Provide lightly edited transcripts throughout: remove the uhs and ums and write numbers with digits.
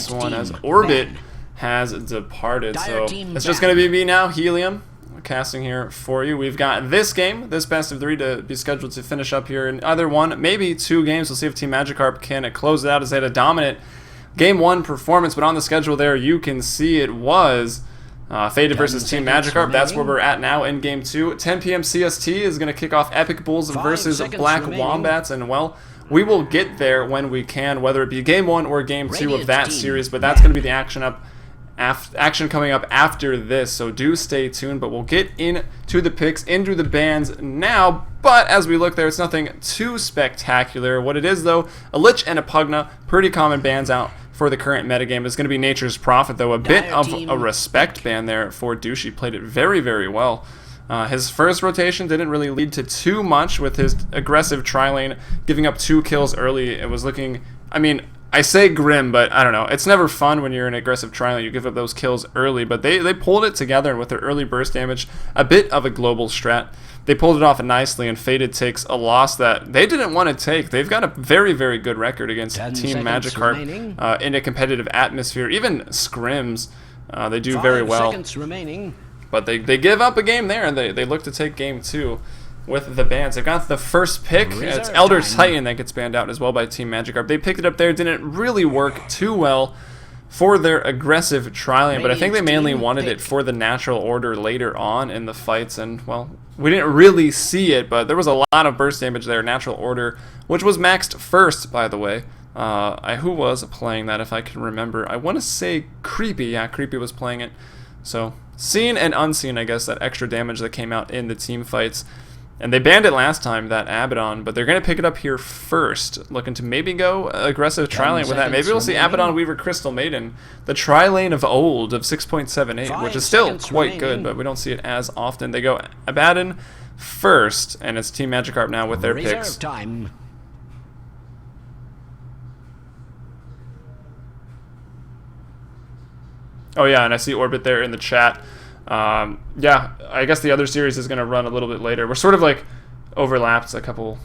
this one as Orbit has departed. So it's just going to be me now, Helium, casting here for you. We've got this game, this best of 3, to be scheduled to finish up here in either one, maybe 2 games. We'll see if Team Magikarp can close it out as they had a dominant Game 1 performance, but on the schedule there, you can see it was Faded versus Team Magikarp. That's where we're at now in Game 2. 10 p.m. CST is going to kick off Epic Bulls versus Black Wombats, and well, we will get there when we can, whether it be Game 1 or Game 2 of that series, but that's going to be the action coming up after this, so do stay tuned. But we'll get into the picks, into the bans now. But as we look there, it's nothing too spectacular. What it is, though, a Lich and a Pugna, pretty common bans out for the current metagame. Is going to be Nature's Prophet, though. A bit of a respect ban there for Douche. He played it very, very well. His first rotation didn't really lead to too much with his aggressive tri-lane, giving up 2 kills early. It was looking, I mean, I say grim, but I don't know. It's never fun when you're an aggressive tri-lane. You give up those kills early, but they pulled it together, and with their early burst damage, a bit of a global strat. They pulled it off nicely, and Faded takes a loss that they didn't want to take. They've got a very, very good record against Team Magikarp in a competitive atmosphere. Even scrims, they do very well. But they give up a game there, and they look to take Game 2 with the bans. They've got the first pick. It's Elder Titan that gets banned out as well by Team Magikarp. They picked it up there. Didn't really work too well for their aggressive tri-lane, but I think they mainly wanted it for the natural order later on in the fights, and well, we didn't really see it, but there was a lot of burst damage there. Natural order, which was maxed first, by the way. Who was playing that, if I can remember? I want to say Creepy. Yeah, Creepy was playing it. So seen and unseen, I guess, that extra damage that came out in the team fights. And they banned it last time, that Abaddon, but they're going to pick it up here first. Looking to maybe go aggressive tri-lane with that. Maybe we'll see Abaddon, Weaver, Crystal Maiden. The tri-lane of old of 6.78, which is still quite good, but we don't see it as often. They go Abaddon first, and it's Team Magikarp now with their picks. Oh yeah, and I see Orbit there in the chat. Yeah, I guess the other series is going to run a little bit later. We're sort of like overlapped a couple.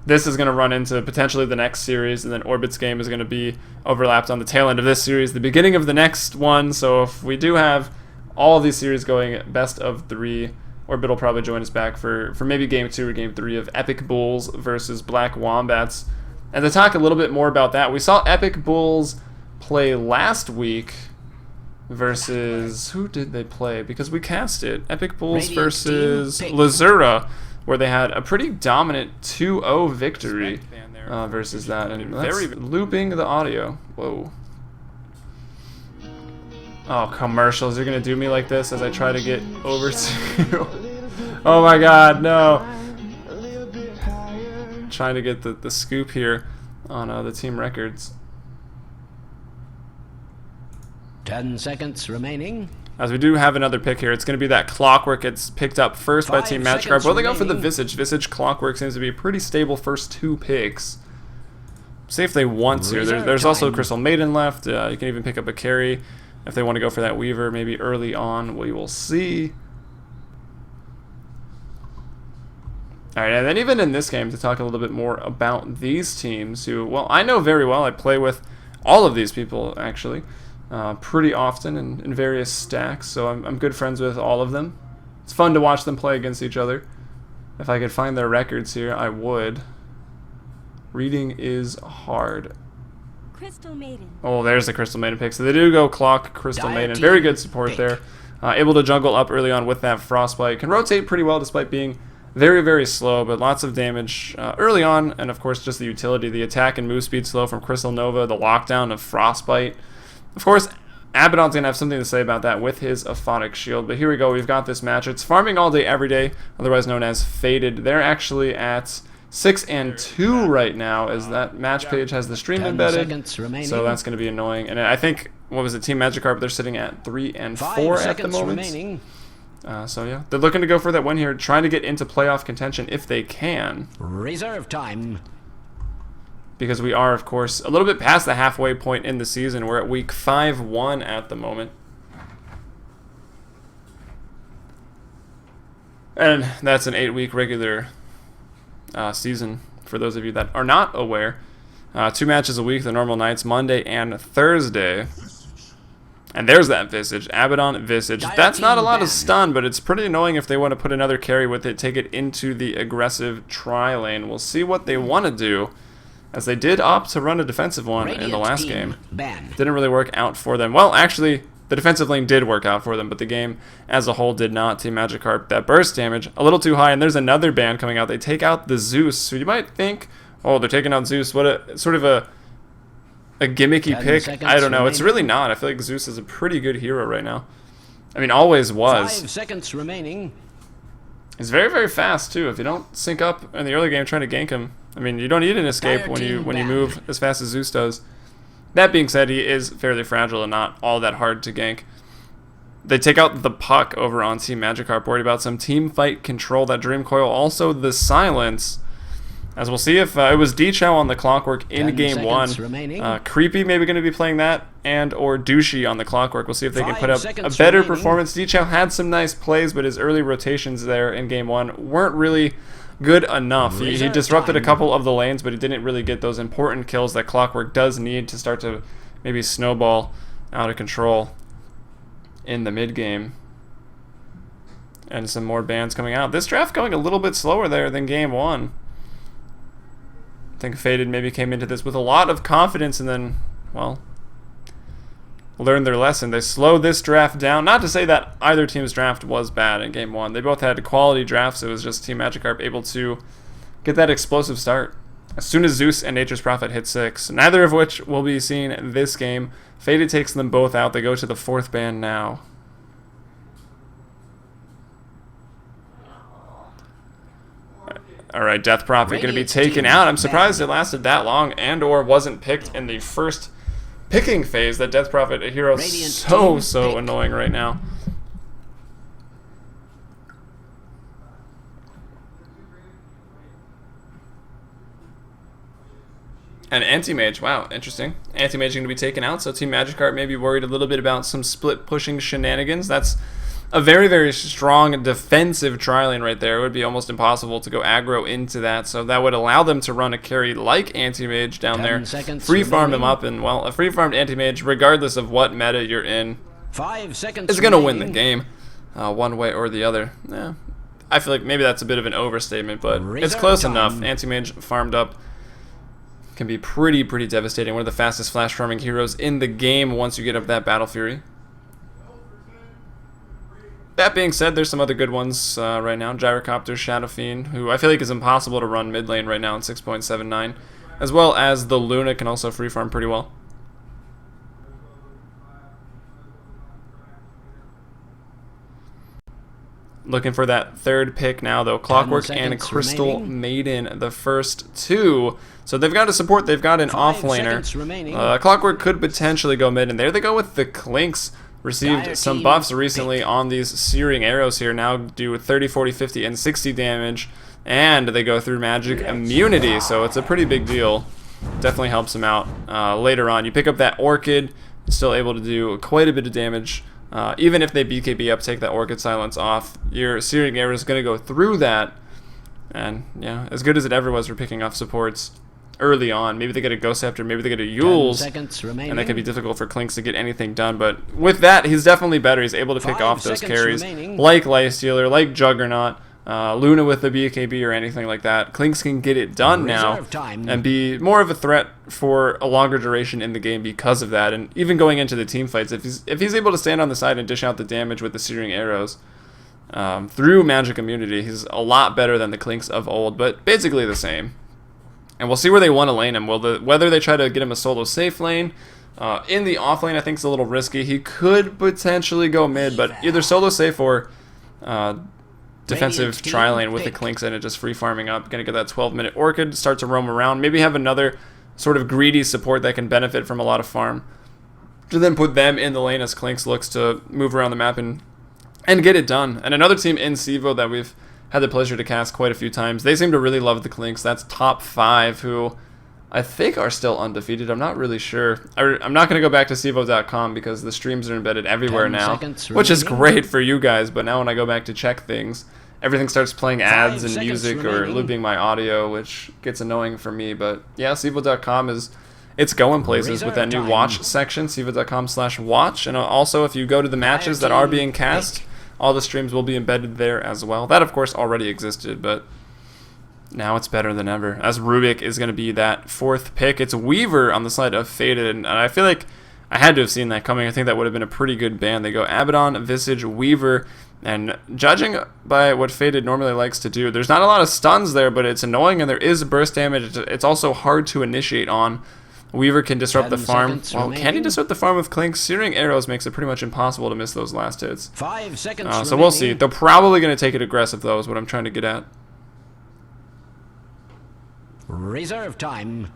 This is going to run into potentially the next series, and then Orbit's game is going to be overlapped on the tail end of this series, the beginning of the next one. So if we do have all of these series going best of 3, Orbit will probably join us back for maybe Game 2 or Game 3 of Epic Bulls versus Black Wombats. And to talk a little bit more about that, we saw Epic Bulls play last week versus, who did they play? Because we cast it. Epic Bulls versus Lazura, where they had a pretty dominant 2-0 victory versus that. And that's looping the audio. Whoa. Oh, commercials. You're going to do me like this as I try to get over to... Oh my god, no. Trying to get the scoop here on the team records. 10 seconds remaining. As we do have another pick here, it's going to be that Clockwork. It's picked up first by Team Magikarp. Well, they go for the Visage. Visage Clockwork seems to be a pretty stable first 2 picks. See if they want to. There's also Crystal Maiden left. You can even pick up a carry if they want to go for that Weaver maybe early on. We will see. Alright, and then even in this game, to talk a little bit more about these teams who, well, I know very well. I play with all of these people, actually. Pretty often in various stacks, so I'm good friends with all of them. It's fun to watch them play against each other. If I could find their records here, I would. Reading is hard. Crystal Maiden. Oh, there's the Crystal Maiden pick. So they do go Clock, Crystal Maiden. Very good support there. Able to jungle up early on with that Frostbite. Can rotate pretty well despite being very, very slow, but lots of damage early on. And of course, just the utility, the attack and move speed slow from Crystal Nova, the lockdown of Frostbite. Of course, Abaddon's going to have something to say about that with his Aphotic Shield. But here we go. We've got this match. It's Farming All Day Every Day, otherwise known as Faded. They're actually at 6-2 right now, as that match page has the stream embedded. So that's going to be annoying. And I think, what was it, Team Magikarp, they're sitting at 3-4 at the moment. So yeah, they're looking to go for that win here, trying to get into playoff contention if they can. Reserve time. Because we are, of course, a little bit past the halfway point in the season. We're at week 5-1 at the moment. And that's an 8-week regular season, for those of you that are not aware. 2 matches a week, the normal nights, Monday and Thursday. And there's that Visage, Abaddon, Visage. That's not a lot of stun, but it's pretty annoying if they want to put another carry with it, take it into the aggressive tri-lane. We'll see what they want to do, as they did opt to run a defensive one in the last game. Didn't really work out for them. Well, actually, the defensive lane did work out for them, but the game as a whole did not. Team Magikarp, that burst damage, a little too high, and there's another ban coming out. They take out the Zeus, so you might think, oh, they're taking out Zeus. What a sort of a gimmicky pick. I don't know. It's really not. I feel like Zeus is a pretty good hero right now. I mean, always was. 5 seconds remaining. He's very, very fast too. If you don't sync up in the early game trying to gank him, I mean, you don't need an escape when you move as fast as Zeus does. That being said, he is fairly fragile and not all that hard to gank. They take out the puck over on Team Magikarp, worried about some team fight control. That Dream Coil, also the silence. As we'll see if it was D-Chow on the Clockwork in Game 1. Creepy maybe going to be playing that, and or Douchey on the Clockwork. We'll see if they can put up a better performance. D-Chow had some nice plays, but his early rotations there in Game 1 weren't really good enough. He disrupted a couple of the lanes, but he didn't really get those important kills that Clockwork does need to start to maybe snowball out of control in the mid-game. And some more bans coming out. This draft going a little bit slower there than Game 1. I think Faded maybe came into this with a lot of confidence and then, well, learned their lesson. They slowed this draft down. Not to say that either team's draft was bad in Game 1. They both had quality drafts. It was just Team Magikarp able to get that explosive start as soon as Zeus and Nature's Prophet hit 6. Neither of which will be seen this game. Faded takes them both out. They go to the 4th ban now. Alright, Death Prophet going to be taken out. I'm surprised it lasted that long and or wasn't picked in the first picking phase. That Death Prophet, a hero so annoying right now. And Anti-Mage, wow, interesting. Anti-Mage going to be taken out, so Team Magikarp may be worried a little bit about some split pushing shenanigans. That's a very, very strong defensive tri-lane right there. It would be almost impossible to go aggro into that, so that would allow them to run a carry like Anti-Mage down there, free farm him up, and, well, a free farmed Anti-Mage, regardless of what meta you're in, 5 seconds is going to win the game one way or the other. Yeah, I feel like maybe that's a bit of an overstatement, but it's close enough. Anti-Mage farmed up can be pretty devastating. One of the fastest flash farming heroes in the game once you get up that Battle Fury. That being said, there's some other good ones right now. Gyrocopter, Shadow Fiend, who I feel like is impossible to run mid lane right now in 6.79, as well as the Luna can also free farm pretty well. Looking for that 3rd pick now, though. Clockwork and Crystal Maiden, the first 2. So they've got a support, they've got an offlaner. Clockwork could potentially go mid, and there they go with the Clinks. Received some buffs recently on these Searing Arrows here. Now do 30, 40, 50, and 60 damage. And they go through magic immunity, so it's a pretty big deal. Definitely helps them out later on. You pick up that Orchid, still able to do quite a bit of damage. Even if they BKB up, take that Orchid Silence off, your Searing Arrow is going to go through that. And yeah, as good as it ever was for picking off supports early on. Maybe they get a Ghost Scepter, maybe they get a Yules, and that can be difficult for Clinks to get anything done. But with that, he's definitely better. He's able to pick off those carries, like Lifestealer, like Juggernaut, Luna with the BKB or anything like that. Clinks can get it done now and be more of a threat for a longer duration in the game because of that. And even going into the team fights, if he's able to stand on the side and dish out the damage with the Searing Arrows through magic immunity, he's a lot better than the Clinks of old, but basically the same. And we'll see where they want to lane him. Whether they try to get him a solo safe lane. In the off lane, I think it's a little risky. He could potentially go mid, but either solo safe or defensive tri-lane with the Clinks in it, just free farming up. Gonna get that 12-minute Orchid, start to roam around. Maybe have another sort of greedy support that can benefit from a lot of farm. To then put them in the lane as Clinks looks to move around the map and get it done. And another team in CEVO that we've had the pleasure to cast quite a few times. They seem to really love the Clinks. That's top 5, who I think are still undefeated. I'm not really sure. I'm not going to go back to CEVO.com because the streams are embedded everywhere now, which is great for you guys. But now when I go back to check things, everything starts playing ads and 5 seconds music or remaining. looping my audio, which gets annoying for me. But yeah, CEVO.com it's going places with that new Reserve watch section, CEVO.com/watch. And also, if you go to the matches that are being cast, all the streams will be embedded there as well. That, of course, already existed, but now it's better than ever, as Rubik is going to be that 4th pick. It's Weaver on the side of Faded, and I feel like I had to have seen that coming. I think that would have been a pretty good ban. They go Abaddon, Visage, Weaver, and judging by what Faded normally likes to do, there's not a lot of stuns there, but it's annoying, and there is burst damage. It's also hard to initiate on. Weaver can disrupt the 10 farm. seconds Well, can he remaining. disrupt the farm with Clink? Searing Arrows makes it pretty much impossible to miss those last hits. 5 seconds So we'll see. remaining. They're probably going to take it aggressive, though, is what I'm trying to get at. Reserve time.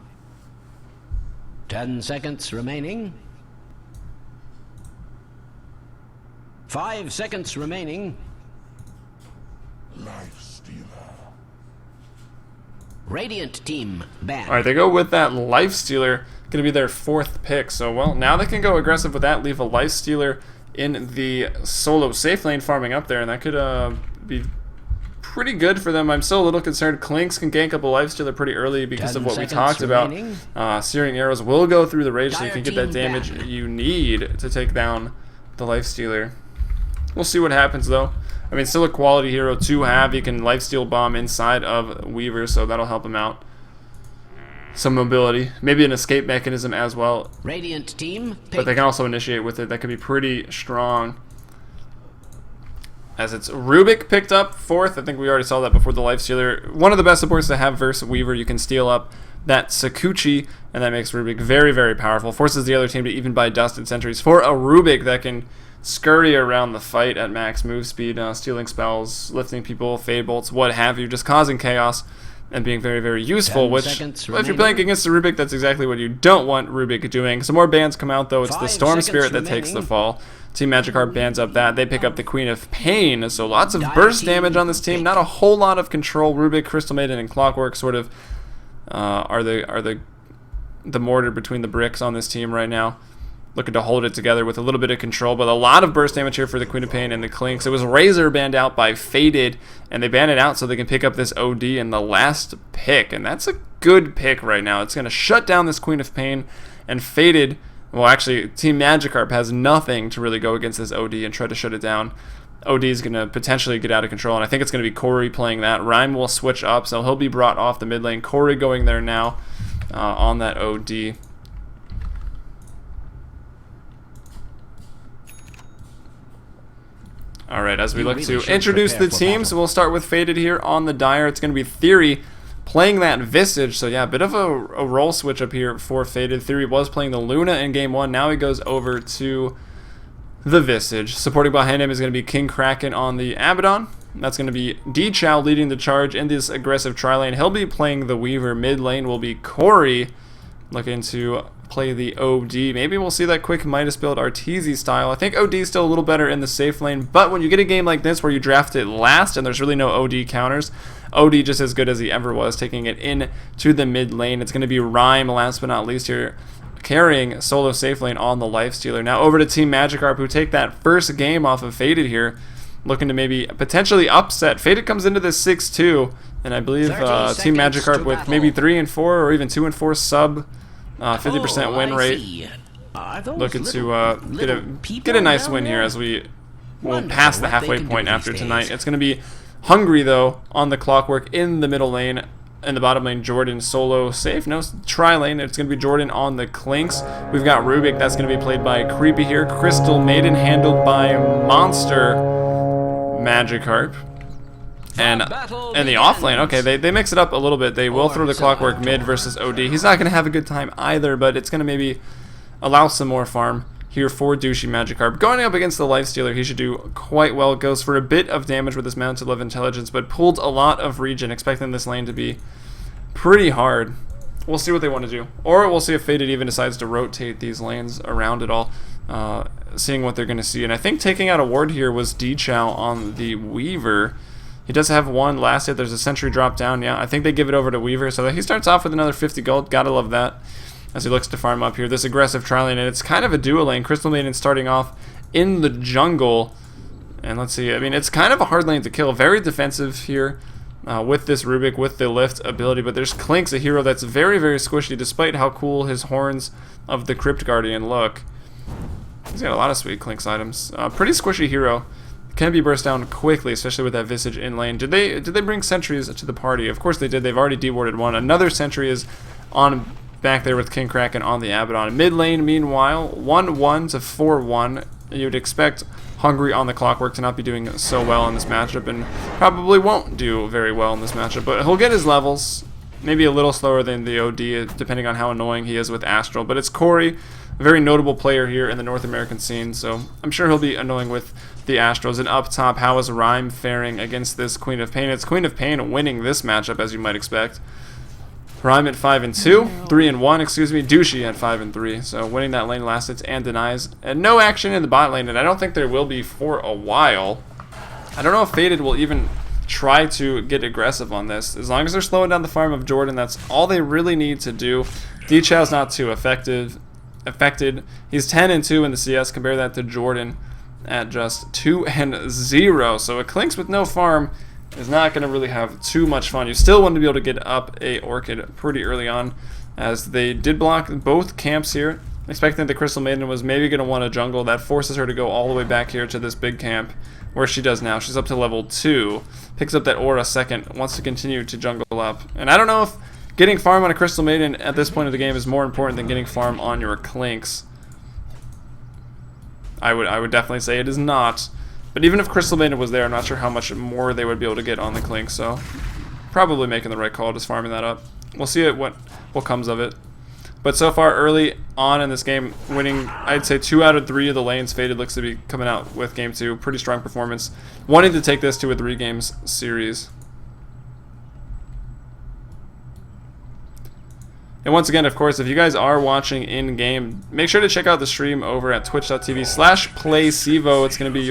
10 seconds remaining. 5 seconds remaining. Radiant team banned. All right, they go with that Lifestealer, going to be their 4th pick. So, well, now they can go aggressive with that, leave a Lifestealer in the solo safe lane farming up there, and that could be pretty good for them. I'm still a little concerned. Clinks can gank up a Lifestealer pretty early because 10 of what we seconds talked remaining. about. Searing Arrows will go through the rage, so you can Dire get that team damage banned. you need to take down the Lifestealer. We'll see what happens, though. I mean, still a quality hero to have. He can Lifesteal Bomb inside of Weaver, so that'll help him out. Some mobility. Maybe an escape mechanism as well. Radiant team But picked. they can also initiate with it. That could be pretty strong. As it's Rubik picked up 4th. I think we already saw that before the Lifestealer. One of the best supports to have versus Weaver. You can steal up that Sakuchi, and that makes Rubik very, very powerful. Forces the other team to even buy Dusted Sentries for a Rubik that can scurry around the fight at max move speed, stealing spells, lifting people, fade bolts, what have you, just causing chaos and being very, very useful, 10 which, seconds if you're remaining. playing against the Rubik, that's exactly what you don't want Rubik doing. Some more bans come out, though. It's the 5 Storm seconds Spirit that takes the remaining. fall. Team Magikarp bans up that. They pick up the Queen of Pain, so lots of Dire burst team damage on this team. Not a whole lot of control. Rubik, Crystal Maiden, and Clockwork sort of are the mortar between the bricks on this team right now. Looking to hold it together with a little bit of control, but a lot of burst damage here for the Queen of Pain and the Clinks. It was Razor banned out by Faded, and they banned it out so they can pick up this OD in the last pick, and that's a good pick right now. It's going to shut down this Queen of Pain, and Faded, well, actually, Team Magikarp has nothing to really go against this OD and try to shut it down. OD is going to potentially get out of control, and I think it's going to be Corey playing that. Rhyme will switch up, so he'll be brought off the mid lane. Corey going there now on that OD. Alright, as we You look really to should introduce the prepare for teams, battle. we'll start with Faded here on the Dire. It's going to be Theory playing that Visage. So yeah, a bit of a role switch up here for Faded. Theory was playing the Luna in Game 1. Now he goes over to the Visage. Supporting behind him is going to be King Kraken on the Abaddon. That's going to be D-Chow leading the charge in this aggressive tri-lane. He'll be playing the Weaver. Mid lane will be Corey looking to play the OD. Maybe we'll see that quick Midas build Arteezy style. I think OD is still a little better in the safe lane, but when you get a game like this where you draft it last and there's really no OD counters, OD just as good as he ever was, taking it in to the mid lane. It's going to be Rhyme, last but not least here, carrying solo safe lane on the Lifestealer. Now over to Team Magikarp, who take that first game off of Faded here, looking to maybe potentially upset. Faded comes into this 6-2, and I believe 30 Team seconds Magikarp to with battle. maybe 3-4 or even 2-4 sub 50% win rate. Looking to get a nice win here as we will pass the halfway point after tonight. It's going to be Hungry, though, on the Clockwork in the middle lane. In the bottom lane, Jordan solo safe. No, tri-lane. It's going to be Jordan on the Clinks. We've got Rubik. That's going to be played by Creepy here. Crystal Maiden handled by Monster Magikarp. And in the off lane, okay, they mix it up a little bit. They will throw the Clockwork mid versus OD. He's not going to have a good time either, but it's going to maybe allow some more farm here for Douchey Magikarp. Going up against the Lifestealer, he should do quite well. Goes for a bit of damage with his Mounted Love Intelligence, but pulled a lot of regen, expecting this lane to be pretty hard. We'll see what they want to do. Or we'll see if Faded even decides to rotate these lanes around it all, seeing what they're going to see. And I think taking out a ward here was D-Chow on the Weaver. He does have one last hit. There's a sentry drop down. Yeah, I think they give it over to Weaver. So he starts off with another 50 gold. Gotta love that as he looks to farm up here. This aggressive tri-lane, and it's kind of a duo lane. Crystal Maiden starting off in the jungle, And let's see, I mean, it's kind of a hard lane to kill. Very defensive here with this Rubik, with the lift ability. But there's Klink's a hero that's very, very squishy, despite how cool his horns of the Crypt Guardian look. He's got a lot of sweet Klink's items. Pretty squishy hero. Can be burst down quickly, especially with that Visage in lane. Did they bring sentries to the party? Of course they did. They've already dewarded one. Another sentry is on back there with King Kraken on the Abaddon. Mid lane, meanwhile, 1-1 to 4-1. You'd expect Hungry on the Clockwork to not be doing so well in this matchup, and probably won't do very well in this matchup, but he'll get his levels. Maybe a little slower than the OD, depending on how annoying he is with Astral. But it's Corey, a very notable player here in the North American scene, so I'm sure he'll be annoying with the Astrals. And up top, how is Rhyme faring against this Queen of Pain? It's Queen of Pain winning this matchup, as you might expect. Rhyme at 5-2, 3-1, excuse me. Douchey at 5-3, so winning that lane last hits and denies. And no action in the bot lane, and I don't think there will be for a while. I don't know if Faded will even try to get aggressive on this. As long as they're slowing down the farm of Jordan, that's all they really need to do. D-Chow's not too affected. He's 10-2 in the CS. Compare that to Jordan at just 2-0. So a Klink's with no farm is not going to really have too much fun. You still want to be able to get up a Orchid pretty early on, as they did block both camps here. Expecting the Crystal Maiden was maybe going to want a jungle. That forces her to go all the way back here to this big camp, where she does now. She's up to level 2. Picks up that aura second. Wants to continue to jungle up. And I don't know if getting farm on a Crystal Maiden at this point of the game is more important than getting farm on your Klinks. I would definitely say it is not. But even if Crystal Maiden was there, I'm not sure how much more they would be able to get on the Klink. So probably making the right call, just farming that up. We'll see what comes of it. But so far, early on in this game, winning, I'd say 2 out of 3 of the lanes. Faded looks to be coming out with game 2. Pretty strong performance. Wanting to take this to a 3 games series. And once again, of course, if you guys are watching in-game, make sure to check out the stream over at twitch.tv/playcevo. It's going to be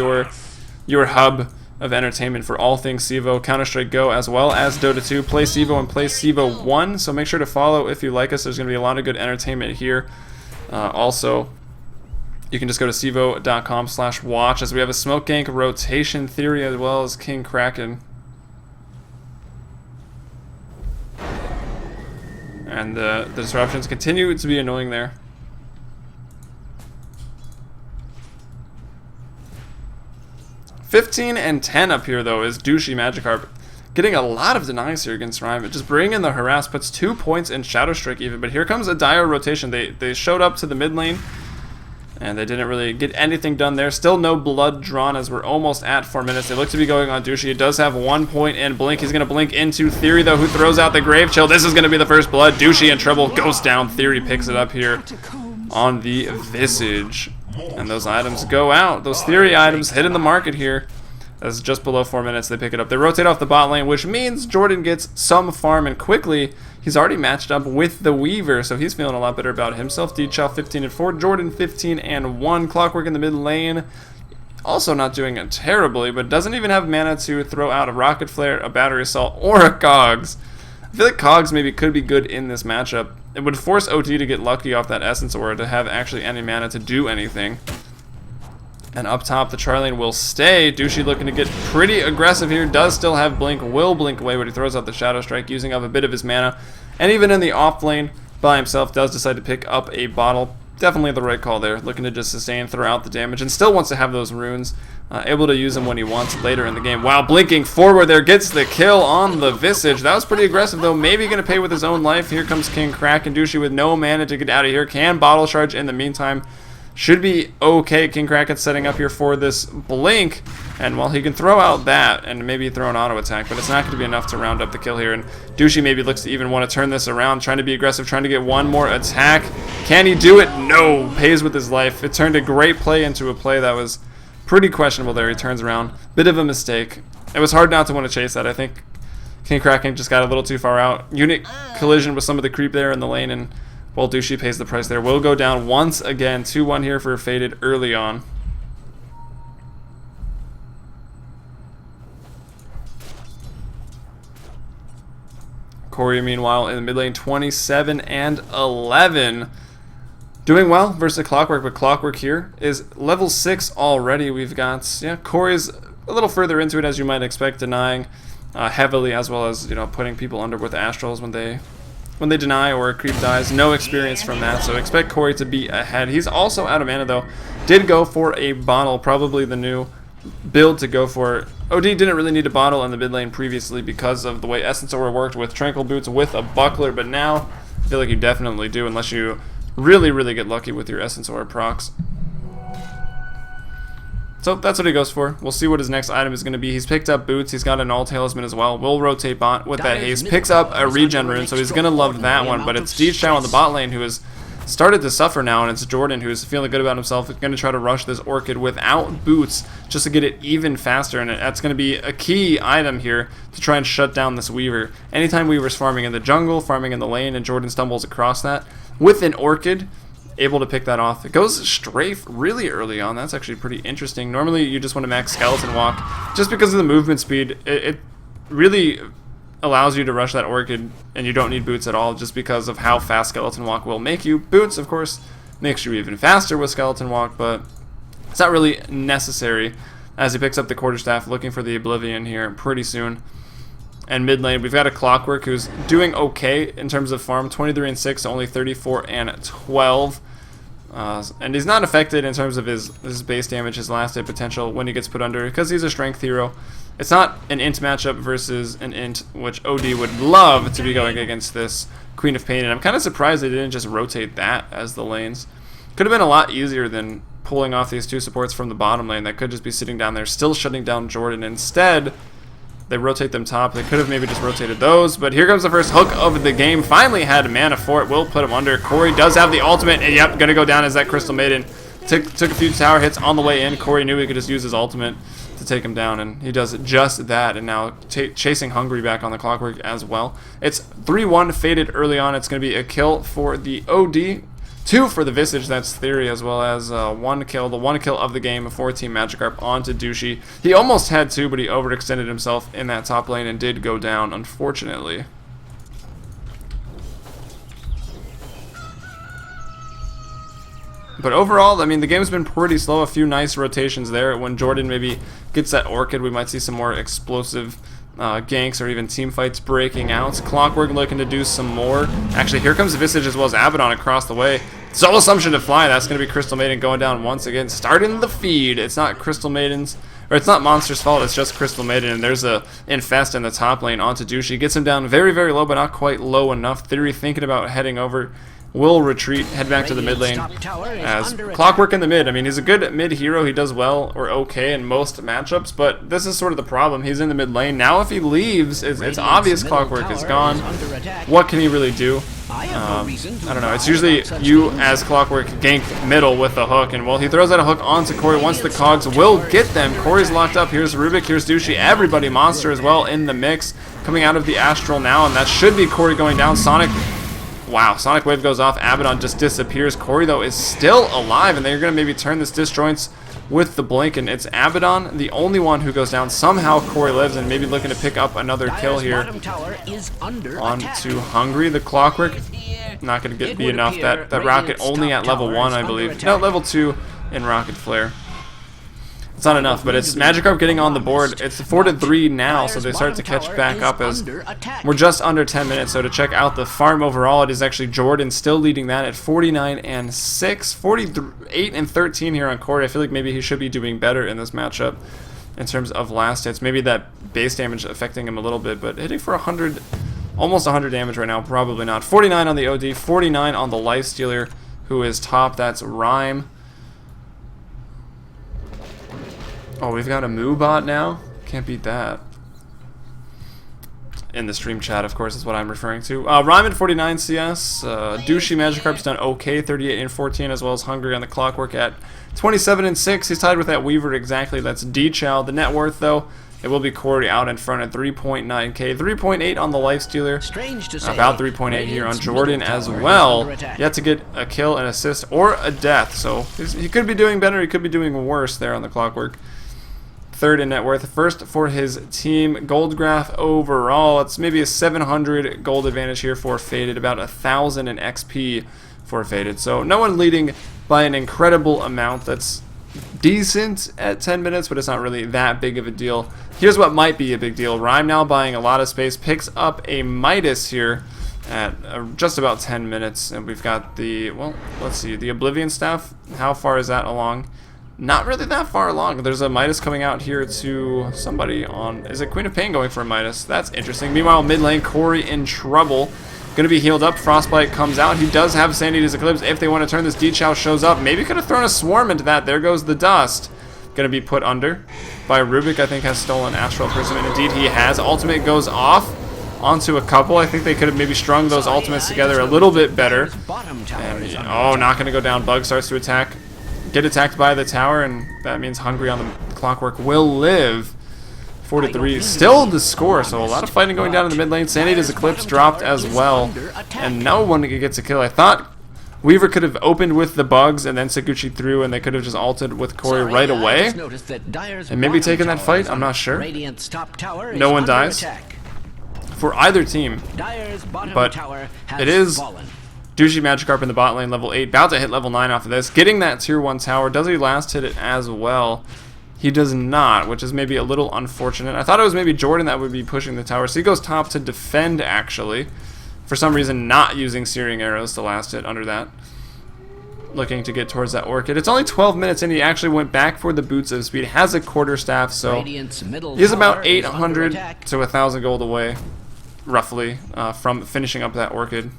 your hub of entertainment for all things CEVO, Counter-Strike Go, as well as Dota 2, Play CEVO, and Play CEVO 1. So make sure to follow if you like us. There's going to be a lot of good entertainment here. Also, you can just go to CEVO.com/watch, as we have a Smoke Gank rotation theory as well as King Kraken. And the disruptions continue to be annoying there. (15-10) up here, though, is Douchey Magikarp. Getting a lot of denies here against Rhyme. Just bringing in the harass, puts 2 points in Shadow Strike even. But here comes a dire rotation. They showed up to the mid lane, and they didn't really get anything done there. Still no blood drawn, as we're almost at 4 minutes. They look to be going on Douchey. It does have 1 point in Blink. He's going to blink into Theory, though, who throws out the Grave Chill. This is going to be the first blood. Douchey in trouble. Goes down. Theory picks it up here on the Visage. And those items go out. Those Theory items hit in the market here. That's just below 4 minutes. They pick it up. They rotate off the bot lane, which means Jordan gets some farm, and quickly he's already matched up with the Weaver, so he's feeling a lot better about himself. D-Chow 15-4, Jordan 15-1. Clockwork in the mid lane, also not doing it terribly, but doesn't even have mana to throw out a Rocket Flare, a Battery Assault, or a Cogs. I feel like Cogs maybe could be good in this matchup. It would force OT to get lucky off that Essence Aura to have actually any mana to do anything. And up top, the Tri lane will stay. Douchey looking to get pretty aggressive here. Does still have Blink. Will blink away, but he throws out the Shadow Strike, using up a bit of his mana. And even in the off lane, by himself, does decide to pick up a bottle. Definitely the right call there. Looking to just sustain, throw out the damage, and still wants to have those runes. Able to use them when he wants later in the game. Wow, blinking forward there. Gets the kill on the Visage. That was pretty aggressive, though. Maybe going to pay with his own life. Here comes King Kraken. Douchey with no mana to get out of here. Can bottle charge in the meantime. Should be okay. King Kraken setting up here for this blink, and while he can throw out that and maybe throw an auto attack, but it's not going to be enough to round up the kill here. And Douchey maybe looks to even want to turn this around, trying to be aggressive, trying to get one more attack. Can he do it? No. Pays with his life. It turned a great play into a play that was pretty questionable there. He turns around. Bit of a mistake. It was hard not to want to chase that. I think King Kraken just got a little too far out. Unit collision with some of the creep there in the lane, and well, Douchey pays the price there. Will go down once again. 2-1 here for Faded early on. Corey, meanwhile, in the mid lane, 27-11. Doing well versus Clockwork, but Clockwork here is level 6 already. We've got, yeah, Corey's a little further into it as you might expect, denying heavily, as well as, you know, putting people under with Astrals when they deny or a creep dies. No experience from that, so expect Corey to be ahead. He's also out of mana though. Did go for a bottle, probably the new build to go for. OD didn't really need a bottle in the mid lane previously because of the way Essence Aura worked with Tranquil Boots with a buckler, but now I feel like you definitely do, unless you really get lucky with your Essence Aura procs. So that's what he goes for. We'll see what his next item is going to be. He's picked up Boots. He's got an All Talisman as well. Will rotate bot with that haste. Picks up a regen rune, so he's going to love that one. But it's Deechao on the bot lane who has started to suffer now, and it's Jordan who's feeling good about himself. He's going to try to rush this Orchid without Boots just to get it even faster, and that's going to be a key item here to try and shut down this Weaver. Anytime Weaver's farming in the jungle, farming in the lane, and Jordan stumbles across that with an Orchid, able to pick that off. It goes strafe really early on. That's actually pretty interesting. Normally you just want to max Skeleton Walk just because of the movement speed. It really allows you to rush that Orchid, and you don't need Boots at all just because of how fast Skeleton Walk will make you. Boots, of course, makes you even faster with Skeleton Walk, but it's not really necessary as he picks up the Quarterstaff, looking for the Oblivion here pretty soon. And mid lane, we've got a Clockwork who's doing okay in terms of farm, 23 and 6, only 34 and 12. And he's not affected in terms of his base damage, his last hit potential when he gets put under, because he's a strength hero. It's not an int matchup versus an int, which OD would love to be going against this Queen of Pain, and I'm kind of surprised they didn't just rotate that as the lanes. Could have been a lot easier than pulling off these two supports from the bottom lane that could just be sitting down there, still shutting down Jordan. Instead, they rotate them top. They could have maybe just rotated those, but here comes the first hook of the game. Finally had mana for it. Will put him under. Corey does have the ultimate, and yep, gonna go down as that Crystal Maiden. Took a few tower hits on the way in. Corey knew he could just use his ultimate to take him down, and he does just that, and now chasing Hungry back on the Clockwork as well. It's 3-1 faded early on. It's gonna be a kill for the OD. 2 for the Visage, that's Theory, as well as 1 kill, the 1 kill of the game for Team Magikarp onto Douchey. He almost had 2, but he overextended himself in that top lane and did go down, unfortunately. But overall, I mean, the game's been pretty slow. A few nice rotations there. When Jordan maybe gets that Orchid, we might see some more explosive ganks or even team fights breaking out. Clockwork looking to do some more. Actually, here comes Visage as well as Abaddon across the way. Soul Assumption to fly. That's going to be Crystal Maiden going down once again. Starting the feed. It's not Crystal Maiden's, or it's not Monster's fault. It's just Crystal Maiden. And there's a Infest in the top lane onto Douchey. Gets him down very low, but not quite low enough. Theory thinking about heading over. Will retreat, head back to the mid lane as Clockwork in the mid. I mean, he's a good mid hero. He does well or okay in most matchups, but this is sort of the problem. He's in the mid lane. Now if he leaves, it's obvious Clockwork is gone. What can he really do? I don't know. It's usually you as Clockwork gank middle with a hook, and well, he throws out a hook onto Corey. Once the cogs will get them, Corey's locked up. Here's Rubik, here's Douchey, everybody, Monster as well in the mix. Coming out of the Astral now, and that should be Corey going down. Sonic. Wow, Sonic Wave goes off, Abaddon just disappears. Corey, though, is still alive, and they're going to maybe turn this Disjoints with the blink, and it's Abaddon, the only one who goes down. Somehow Corey lives, and maybe looking to pick up another kill here. On to Hungry, the Clockwork. Not going to be enough. That Rocket only at level 1, I believe. No, level 2 in Rocket Flare. It's not enough, but it's Magikarp getting on the board. It's 4-3 now, so they start to catch back up as we're just under 10 minutes. So to check out the farm overall, it is actually Jordan still leading that at 49 and 6, 48 and 13 here on Corey. I feel like maybe he should be doing better in this matchup in terms of last hits. Maybe that base damage affecting him a little bit, but hitting for 100, almost 100 damage right now, probably not. 49 on the OD, 49 on the Lifestealer, who is top. That's Rhyme. Oh, we've got a Moo bot now? Can't beat that. In the stream chat, of course, is what I'm referring to. Rhyme at 49 CS. Douchey Magikarp's done okay, 38 and 14, as well as Hungry on the Clockwork at 27 and 6. He's tied with that Weaver exactly. That's Deechao. The net worth, though, it will be Corey out in front at 3.9k. 3.8 on the Lifestealer. About 3.8 here on Jordan as well. Yet to get a kill, an assist, or a death. So he could be doing better. He could be doing worse there on the Clockwork. Third in net worth. First for his team. Gold graph overall. It's maybe a 700 gold advantage here for Faded. About 1,000 in XP forfeited. So no one leading by an incredible amount. That's decent at 10 minutes, but it's not really that big of a deal. Here's what might be a big deal. Rhyme now buying a lot of space, picks up a Midas here at just about 10 minutes, and we've got the, well, let's see, the Oblivion Staff. How far is that along? Not really that far along. There's a Midas coming out here to somebody on, is it Queen of Pain going for a Midas? That's interesting. Meanwhile, mid lane, Corey in trouble. Going to be healed up. Frostbite comes out. He does have Sandy's Eclipse. If they want to turn this, D-Chow shows up. Maybe could have thrown a swarm into that. There goes the dust. Going to be put under by Rubik. I think has stolen Astral Prism, and indeed he has. Ultimate goes off onto a couple. I think they could have maybe strung those ultimates together a little bit better. And, oh, not going to go down. Bug starts to attack. Get attacked by the tower, and that means Hungry on the Clockwork will live. 4-3, still the score, so a lot of fighting going down in the mid lane. Sandy's Eclipse dropped as well, and no one gets a kill. I thought Weaver could have opened with the bugs and then Saguchi through, and they could have just ulted with Corey right away and maybe taken that fight. I'm not sure. No one dies for either team, but it is Douchey Magikarp in the bot lane, level 8, about to hit level 9 off of this, getting that tier 1 tower. Does he last hit it as well? He does not, which is maybe a little unfortunate. I thought it was maybe Jordan that would be pushing the tower. So he goes top to defend, actually. For some reason, not using Searing Arrows to last hit under that. Looking to get towards that Orchid. It's only 12 minutes, and he actually went back for the Boots of Speed. Has a quarterstaff, so he's about 800 to 1,000 gold away, roughly, from finishing up that Orchid.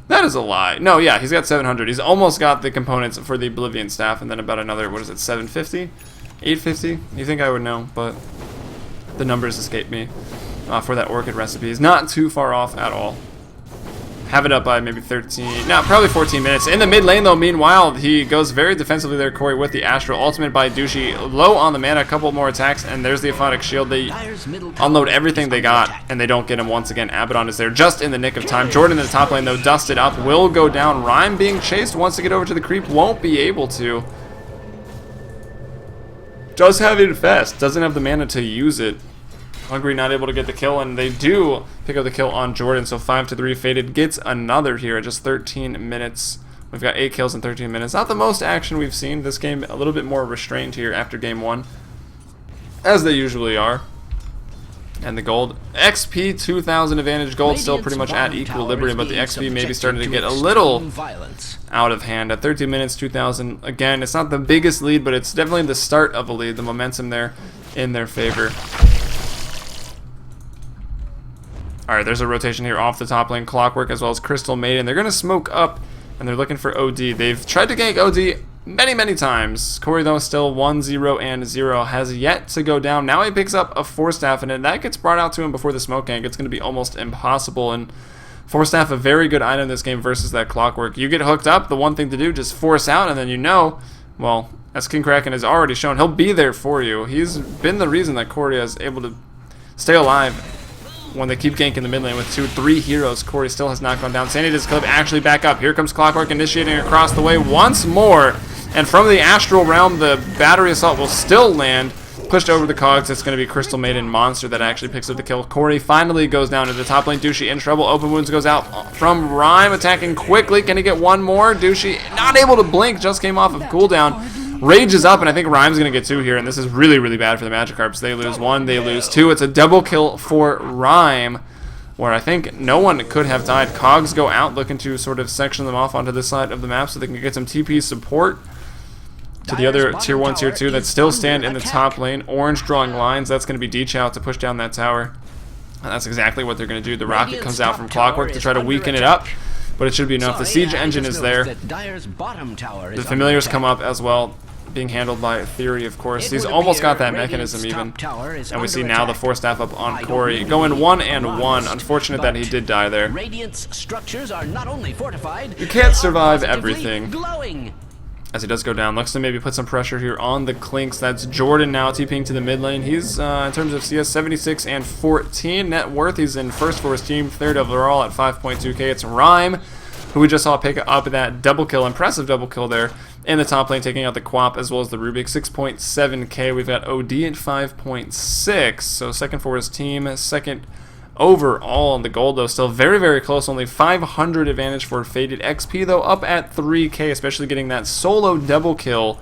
That is a lie. No, yeah, he's got 700. He's almost got the components for the Oblivion Staff, and then about another, what is it, 750? 850? You think I would know, but the numbers escape me for that Orchid recipe. Is not too far off at all. Have it up by maybe 13, no, probably 14 minutes. In the mid lane, though, meanwhile, he goes very defensively there, Corey, with the Astral Ultimate by Douchey. Low on the mana, a couple more attacks, and there's the Aphotic Shield. They unload everything they got, and they don't get him once again. Abaddon is there just in the nick of time. Jordan in the top lane, though, dusted up, will go down. Rhyme being chased, wants to get over to the creep, won't be able to. Does have Infest, doesn't have the mana to use it. Hungry not able to get the kill, and they do pick up the kill on Jordan, so 5-3. Faded gets another here at just 13 minutes. We've got 8 kills in 13 minutes. Not the most action we've seen. This game a little bit more restrained here after game 1, as they usually are. And the gold, XP 2,000 advantage. Gold still pretty much at equilibrium, but the XP maybe starting to get a little out of hand. At 13 minutes, 2,000. Again, it's not the biggest lead, but it's definitely the start of a lead. The momentum there in their favor. Alright, there's a rotation here off the top lane. Clockwork as well as Crystal Maiden. They're going to smoke up, and they're looking for OD. They've tried to gank OD many times. Corey, though, still 1-0-0. Has yet to go down. Now he picks up a Force Staff, and that gets brought out to him before the smoke gank. It's going to be almost impossible. And Force Staff, a very good item in this game versus that Clockwork. You get hooked up, the one thing to do, just force out, and then you know, well, as King Kraken has already shown, he'll be there for you. He's been the reason that Corey is able to stay alive when they keep ganking the mid lane with 2-3 heroes. Corey still has not gone down. Sandy does clip actually back up. Here comes Clockwork initiating across the way once more. And from the Astral Realm, the Battery Assault will still land. Pushed over the cogs. It's going to be Crystal Maiden Monster that actually picks up the kill. Corey finally goes down to the top lane. Douchey in trouble. Open Wounds goes out from Rhyme, attacking quickly. Can he get one more? Douchey not able to blink. Just came off of cooldown. Rage is up, and I think Rhyme's going to get 2 here, and this is really bad for the Magikarps. They lose 1, they lose 2. It's a double kill for Rhyme, where I think no one could have died. Cogs go out, looking to sort of section them off onto this side of the map so they can get some TP support to the other tier 1, tier 2 that still stand in the top lane. Orange drawing lines, that's going to be D-Chow to push down that tower. And that's exactly what they're going to do. The rocket comes out from Clockwork to try to weaken it up, but it should be enough. The siege engine is there. The familiars come up as well, being handled by Theory, of course. He's almost got that mechanism even. And we see now the Force Staff up on Corey. Going 1-1. Unfortunate that he did die there. You can't survive everything. As he does go down, looks to maybe put some pressure here on the Clinks. That's Jordan now TPing to the mid lane. He's, in terms of CS, 76 and 14 net worth. He's in first for his team, third overall at 5.2k. It's Rhyme, who we just saw pick up that double kill, impressive double kill there in the top lane, taking out the Quap as well as the Rubik. 6.7k. We've got OD at 5.6. So second for his team, second overall. And the gold, though, still very, very close. Only 500 advantage for Faded. XP, though, up at 3k, especially getting that solo double kill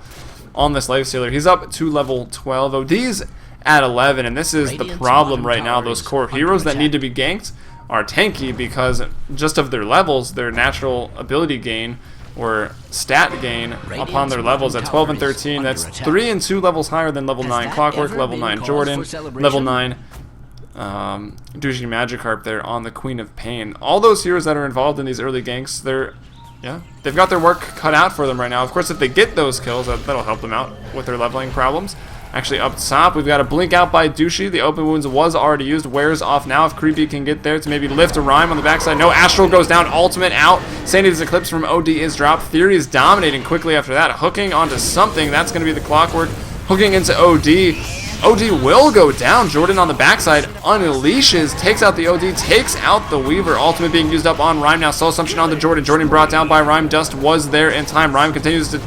on this Lifestealer. He's up to level 12. OD's at 11, and this is the problem right now. Those core heroes that need to be ganked are tanky because just of their levels, their natural ability gain or stat gain upon their levels at 12 and 13. That's 3 and 2 levels higher than level 9 Clockwork, level 9 Jordan, level 9 Douchey Magikarp there on the Queen of Pain. All those heroes that are involved in these early ganks, they've got their work cut out for them right now. Of course, if they get those kills, that'll help them out with their leveling problems. Actually, up top, we've got a blink out by Douchey. The open wounds was already used. Wears off now. If Creepy can get there to maybe lift a Rhyme on the backside. No, Astral goes down. Ultimate out. Sanity's Eclipse from OD is dropped. Theory is dominating quickly after that. Hooking onto something. That's going to be the Clockwork. Hooking into OD. OD will go down. Jordan on the backside unleashes, takes out the OD, takes out the Weaver. Ultimate being used up on Rhyme now. Soul Assumption on the Jordan. Jordan brought down by Rhyme. Dust was there in time. Rhyme continues to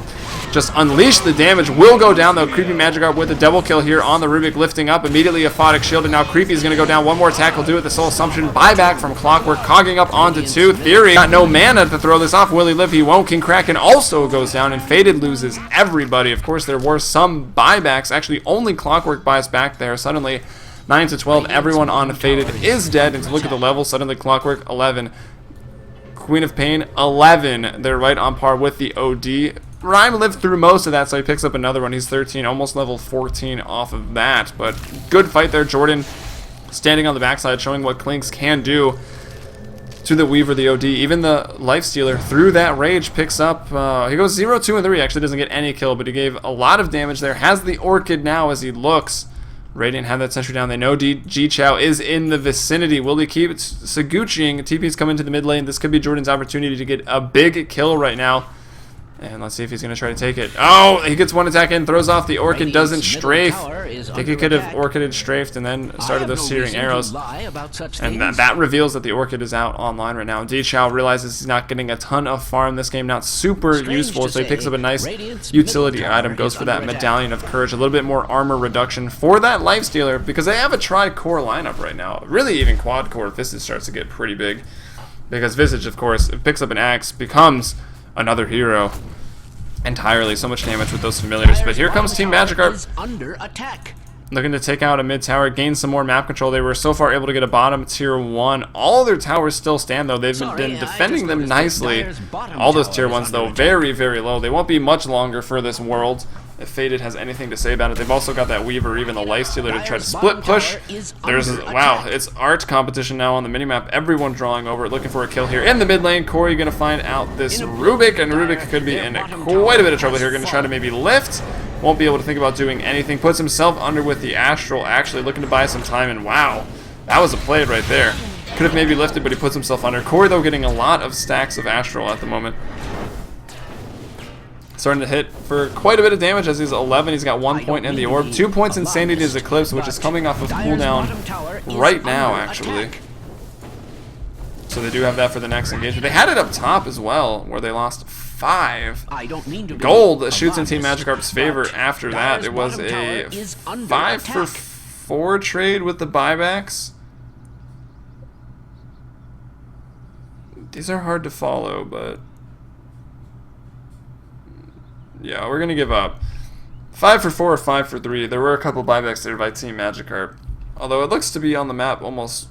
just unleash the damage. Will go down, though. Creepy Magikarp with a double kill here on the Rubik, lifting up immediately a Photic Shield, and now Creepy is going to go down. One more attack will do it. The Soul Assumption buyback from Clockwork, cogging up onto 2. Theory got no mana to throw this off. Will he live? He won't. King Kraken also goes down, and Faded loses everybody. Of course, there were some buybacks. Actually, only Clockwork buys back there. Suddenly, 9 to 12, everyone on Faded is dead. And to look at the level, suddenly Clockwork 11. Queen of Pain 11. They're right on par with the OD. Rhyme lived through most of that, so he picks up another one. He's 13, almost level 14 off of that. But good fight there. Jordan standing on the backside, showing what Clinks can do to the Weaver, the OD. Even the Lifestealer, through that rage, picks up... he goes 0, 2, and 3. Actually doesn't get any kill, but he gave a lot of damage there. Has the Orchid now as he looks. Radiant have that sentry down. They know G-Chow is in the vicinity. Will he keep Saguchiing? TP's coming to the mid lane. This could be Jordan's opportunity to get a big kill right now. And let's see if he's going to try to take it. Oh, he gets one attack in, throws off the Orchid, doesn't strafe. I think he could have Orchided strafed and then started those searing arrows. And that reveals that the Orchid is out online right now. D-Chow realizes he's not getting a ton of farm this game, not super useful, so he picks up a nice utility item, goes for that Medallion of Courage, a little bit more armor reduction for that Lifestealer, because they have a tri-core lineup right now. Really even quad-core if Visage starts to get pretty big. Because Visage, of course, picks up an axe, becomes another hero entirely. So much damage with those familiars. But here comes Team Magikarp under attack. looking to take out a mid tower, gain some more map control. They were so far able to get a bottom tier 1. All their towers still stand though. They've been defending them nicely. All those tier 1s though very, very low. They won't be much longer for this world if Faded has anything to say about it. They've also got that Weaver, even the Lifestealer, to try to split push. There's, wow, it's art competition now on the minimap. Everyone drawing over it, looking for a kill here. In the mid lane, Corey going to find out this Rubik, and Rubik could be in quite a bit of trouble here. Going to try to maybe lift. Won't be able to think about doing anything. Puts himself under with the Astral, actually looking to buy some time, and wow, that was a play right there. Could have maybe lifted, but he puts himself under. Corey, though, getting a lot of stacks of Astral at the moment. Starting to hit for quite a bit of damage as he's 11. He's got 1 point in the orb. 2 points in Sanity's Eclipse, which is coming off of cooldown right now, actually. So they do have that for the next engagement. They had it up top as well, where they lost 5. Gold shoots in Team Magikarp's favor after that. It was a 5-for-4 trade with the buybacks. These are hard to follow, but... yeah, we're going to give up. 5-for-4 or 5-for-3. There were a couple buybacks there by Team Magikarp. Although it looks to be on the map almost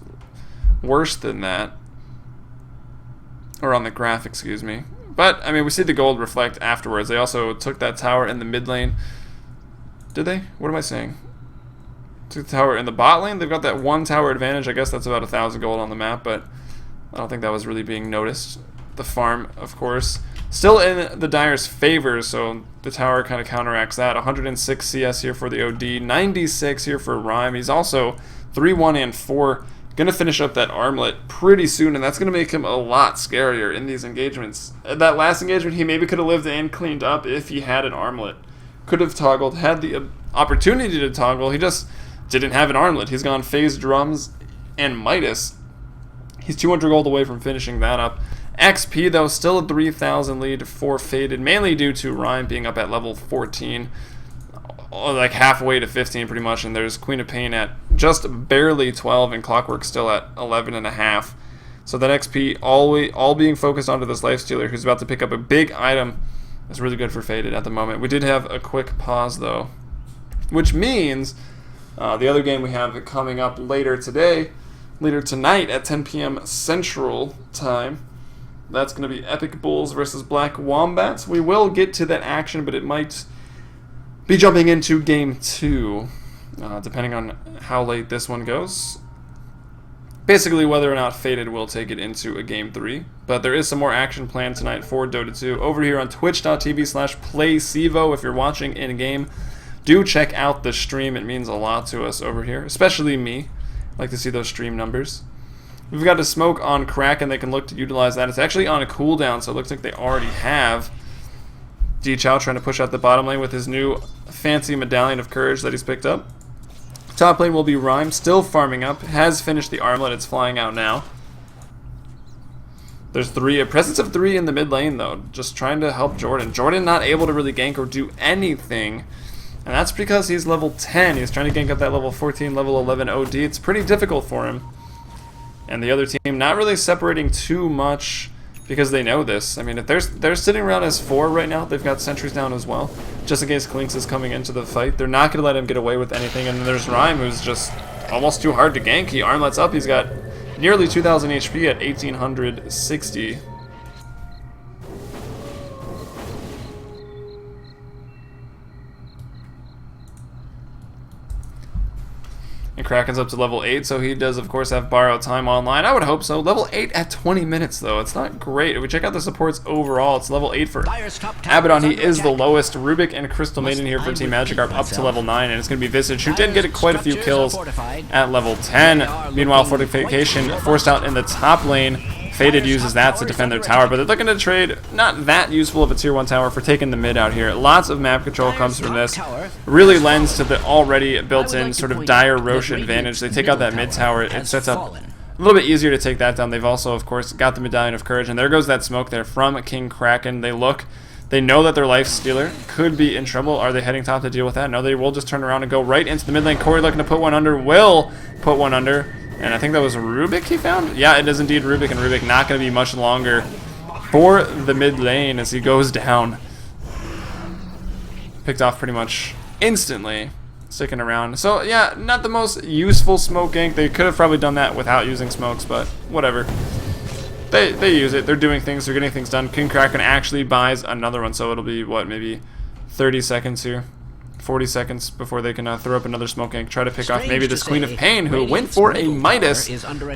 worse than that. Or on the graph, excuse me. But, I mean, we see the gold reflect afterwards. They also took that tower in the mid lane. Did they? What am I saying? Took the tower in the bot lane? They've got that 1 tower advantage. I guess that's about 1,000 gold on the map, but I don't think that was really being noticed. The farm, of course, still in the Dire's favor, so the tower kind of counteracts that. 106 CS here for the OD, 96 here for Rhyme. He's also 3-1 and 4. Going to finish up that armlet pretty soon, and that's going to make him a lot scarier in these engagements. That last engagement, he maybe could have lived and cleaned up if he had an armlet. Could have toggled, had the opportunity to toggle. He just didn't have an armlet. He's gone Phase Drums and Midas. He's 200 gold away from finishing that up. XP, though, still a 3,000 lead for Faded, mainly due to Rhyme being up at level 14, like halfway to 15 pretty much, and there's Queen of Pain at just barely 12, and Clockwork still at 11.5. So that XP all being focused onto this Lifestealer, who's about to pick up a big item, is really good for Faded at the moment. We did have a quick pause though, which means the other game we have coming up later tonight at 10 p.m. Central Time. That's going to be Epic Bulls versus Black Wombats. We will get to that action, but it might be jumping into Game 2, depending on how late this one goes. Basically, whether or not Faded will take it into a Game 3. But there is some more action planned tonight for Dota 2 over here on twitch.tv/playcevo. If you're watching in-game, do check out the stream. It means a lot to us over here, especially me. I like to see those stream numbers. We've got a smoke on Kraken. They can look to utilize that. It's actually on a cooldown, so it looks like they already have. D-Chow trying to push out the bottom lane with his new fancy Medallion of Courage that he's picked up. Top lane will be Rhyme, still farming up. Has finished the armlet. It's flying out now. There's a presence of 3 in the mid lane, though. Just trying to help Jordan. Jordan not able to really gank or do anything. And that's because he's level 10. He's trying to gank up that level 14, level 11 OD. It's pretty difficult for him. And the other team not really separating too much because they know this. I mean, if they're sitting around as 4 right now, they've got sentries down as well, just in case Klinks is coming into the fight. They're not going to let him get away with anything. And then there's Rhyme, who's just almost too hard to gank. He armlets up. He's got nearly 2,000 HP at 1,860. And Kraken's up to level 8, so he does, of course, have Borrow Time online. I would hope so. Level 8 at 20 minutes, though. It's not great. If we check out the supports overall, it's level 8 for Abaddon. He is the lowest. Rubik and Crystal Maiden here for Team Magikarp up to level 9, and it's going to be Visage, who did get quite a few kills at level 10. Meanwhile, Fortification forced out in the top lane. Faded uses that to defend their tower, but they're looking to trade not that useful of a tier 1 tower for taking the mid out here. Lots of map control comes from this. Really lends to the already built-in sort of dire Roche advantage. They take out that mid tower. It sets up a little bit easier to take that down. They've also, of course, got the Medallion of Courage, and there goes that smoke there from King Kraken. They know that their Lifestealer could be in trouble. Are they heading top to deal with that? No, they will just turn around and go right into the mid lane. Corey looking to put one under, will put one under. And I think that was Rubik he found? Yeah, it is indeed Rubik, and Rubik not going to be much longer for the mid lane as he goes down. Picked off pretty much instantly, sticking around. So, yeah, not the most useful smoke gank. They could have probably done that without using smokes, but whatever. They use it. They're doing things. They're getting things done. King Kraken actually buys another one, so it'll be, what, maybe 30 seconds here. 40 seconds before they can throw up another smoke gank, try to pick off maybe this Queen of Pain, who went for a Midas,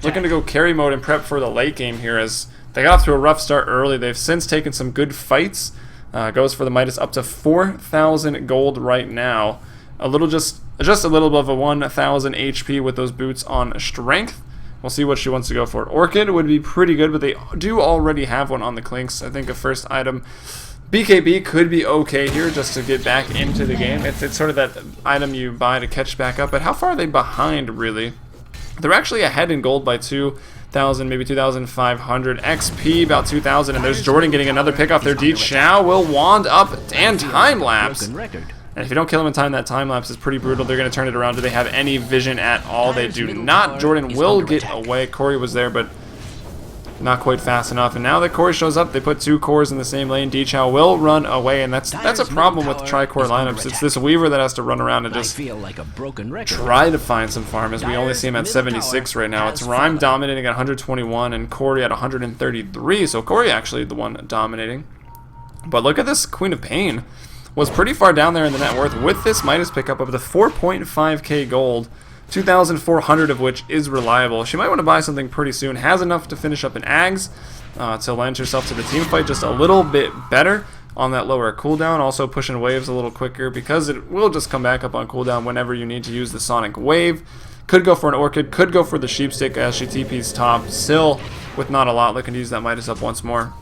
looking to go carry mode and prep for the late game here as they got off to a rough start early. They've since taken some good fights. Goes for the Midas up to 4,000 gold right now. Just a little above a 1,000 HP with those boots on strength. We'll see what she wants to go for. Orchid would be pretty good, but they do already have one on the Klinks. I think a first item. BKB could be okay here just to get back into the game. It's sort of that item you buy to catch back up, but how far are they behind, really? They're actually ahead in gold by 2,000, maybe 2,500. XP, about 2,000, and there's Jordan getting another pick off there. D-Chow will wand up and time-lapse. And if you don't kill him in time, that time-lapse is pretty brutal. They're going to turn it around. Do they have any vision at all? They do not. Jordan will get away. Corey was there, but not quite fast enough, and now that Corey shows up, they put 2 cores in the same lane. D-Chow will run away, and that's a problem with tri-core lineups. It's this Weaver that has to run around and just try to find some farm, as we only see him at 76 right now. It's Rhyme dominating at 121, and Corey at 133, so Corey actually the one dominating. But look at this Queen of Pain. Was pretty far down there in the net worth with this Midas pickup of the 4.5k gold. 2,400 of which is reliable. She might want to buy something pretty soon. Has enough to finish up an Ags to lend herself to the team fight just a little bit better on that lower cooldown. Also pushing waves a little quicker because it will just come back up on cooldown whenever you need to use the Sonic Wave. Could go for an Orchid. Could go for the Sheepstick as she TP's top. Still with not a lot, looking to use that Midas up once more.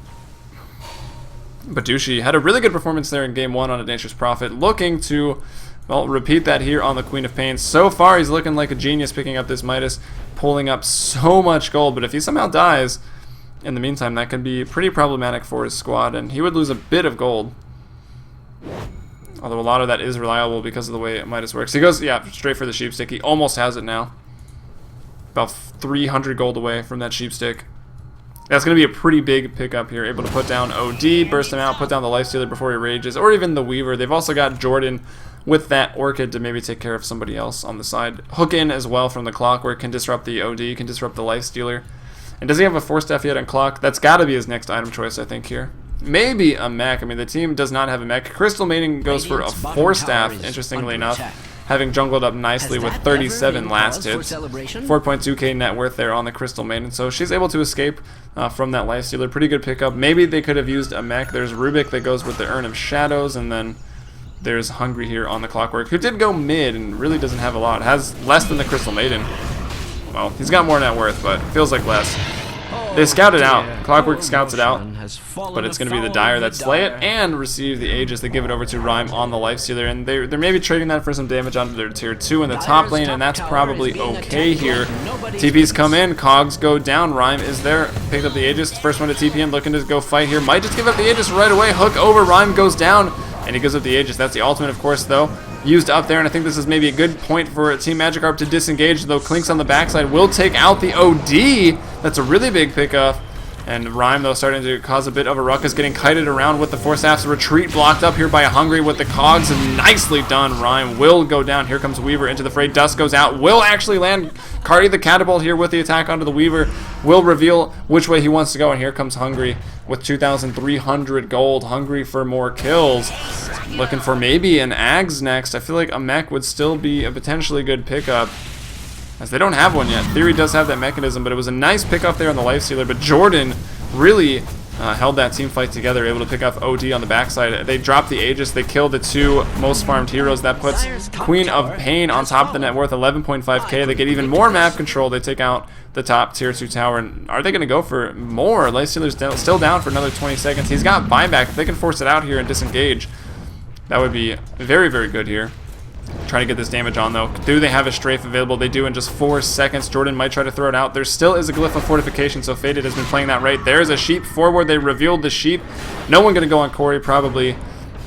But Dushi had a really good performance there in Game 1 on a Dangerous Prophet. Looking to, well, repeat that here on the Queen of Pain. So far, he's looking like a genius picking up this Midas, pulling up so much gold. But if he somehow dies, in the meantime, that could be pretty problematic for his squad, and he would lose a bit of gold. Although a lot of that is reliable because of the way Midas works. He goes, yeah, straight for the sheep stick. He almost has it now. About 300 gold away from that sheep stick. That's going to be a pretty big pickup here. Able to put down OD, burst him out, put down the Lifestealer before he rages, or even the Weaver. They've also got Jordan with that Orchid to maybe take care of somebody else on the side. Hook in as well from the Clockwork, can disrupt the OD, can disrupt the Lifestealer. And does he have a Force Staff yet on Clock? That's got to be his next item choice, I think, here. Maybe a mech. I mean, the team does not have a mech. Crystal Maiden goes for a Force Staff, interestingly enough. Having jungled up nicely with 37 last hits. 4.2k net worth there on the Crystal Maiden. So she's able to escape from that Lifestealer. Pretty good pickup. Maybe they could have used a mech. There's Rubik that goes with the Urn of Shadows. And then there's Hungry here on the Clockwork, who did go mid and really doesn't have a lot. Has less than the Crystal Maiden. Well, he's got more net worth, but feels like less. They scout it out. Clockwork scouts it out, but it's going to be the Dire that slay it and receive the Aegis. They give it over to Rhyme on the Lifestealer, and they're maybe trading that for some damage onto their tier 2 in the top lane, and that's probably okay here. TPs come in, Cogs go down, Rhyme is there, picked up the Aegis, first one to TP in, looking to go fight here. Might just give up the Aegis right away, hook over, Rhyme goes down, and he gives up the Aegis. That's the ultimate, of course, though. Used up there, and I think this is maybe a good point for Team Magikarp to disengage, though Clinks on the backside will take out the OD. That's a really big pickup. And Rhyme, though, starting to cause a bit of a ruckus, getting kited around with the Force Staff's retreat blocked up here by Hungry with the Cogs. Nicely done. Rhyme will go down. Here comes Weaver into the fray. Dust goes out. Will actually land Cardi the Catapult here with the attack onto the Weaver. Will reveal which way he wants to go. And here comes Hungry with 2,300 gold. Hungry for more kills. Looking for maybe an Ags next. I feel like a mech would still be a potentially good pickup, as they don't have one yet. Theory does have that mechanism, but it was a nice pickup there on the Lifestealer. But Jordan really held that team fight together, able to pick up OD on the backside. They dropped the Aegis. They killed the 2 most farmed heroes. That puts Queen of Pain on top of the net worth, 11.5k. They get even more map control. They take out the top tier 2 tower. And are they going to go for more? Lifestealer's still down for another 20 seconds. He's got buyback. If they can force it out here and disengage, that would be very, very good here. Trying to get this damage on, though. Do they have a strafe available? They do in just 4 seconds. Jordan might try to throw it out. There still is a Glyph of Fortification, so Faded has been playing that right. There's a sheep forward. They revealed the sheep. No one going to go on Corey, probably.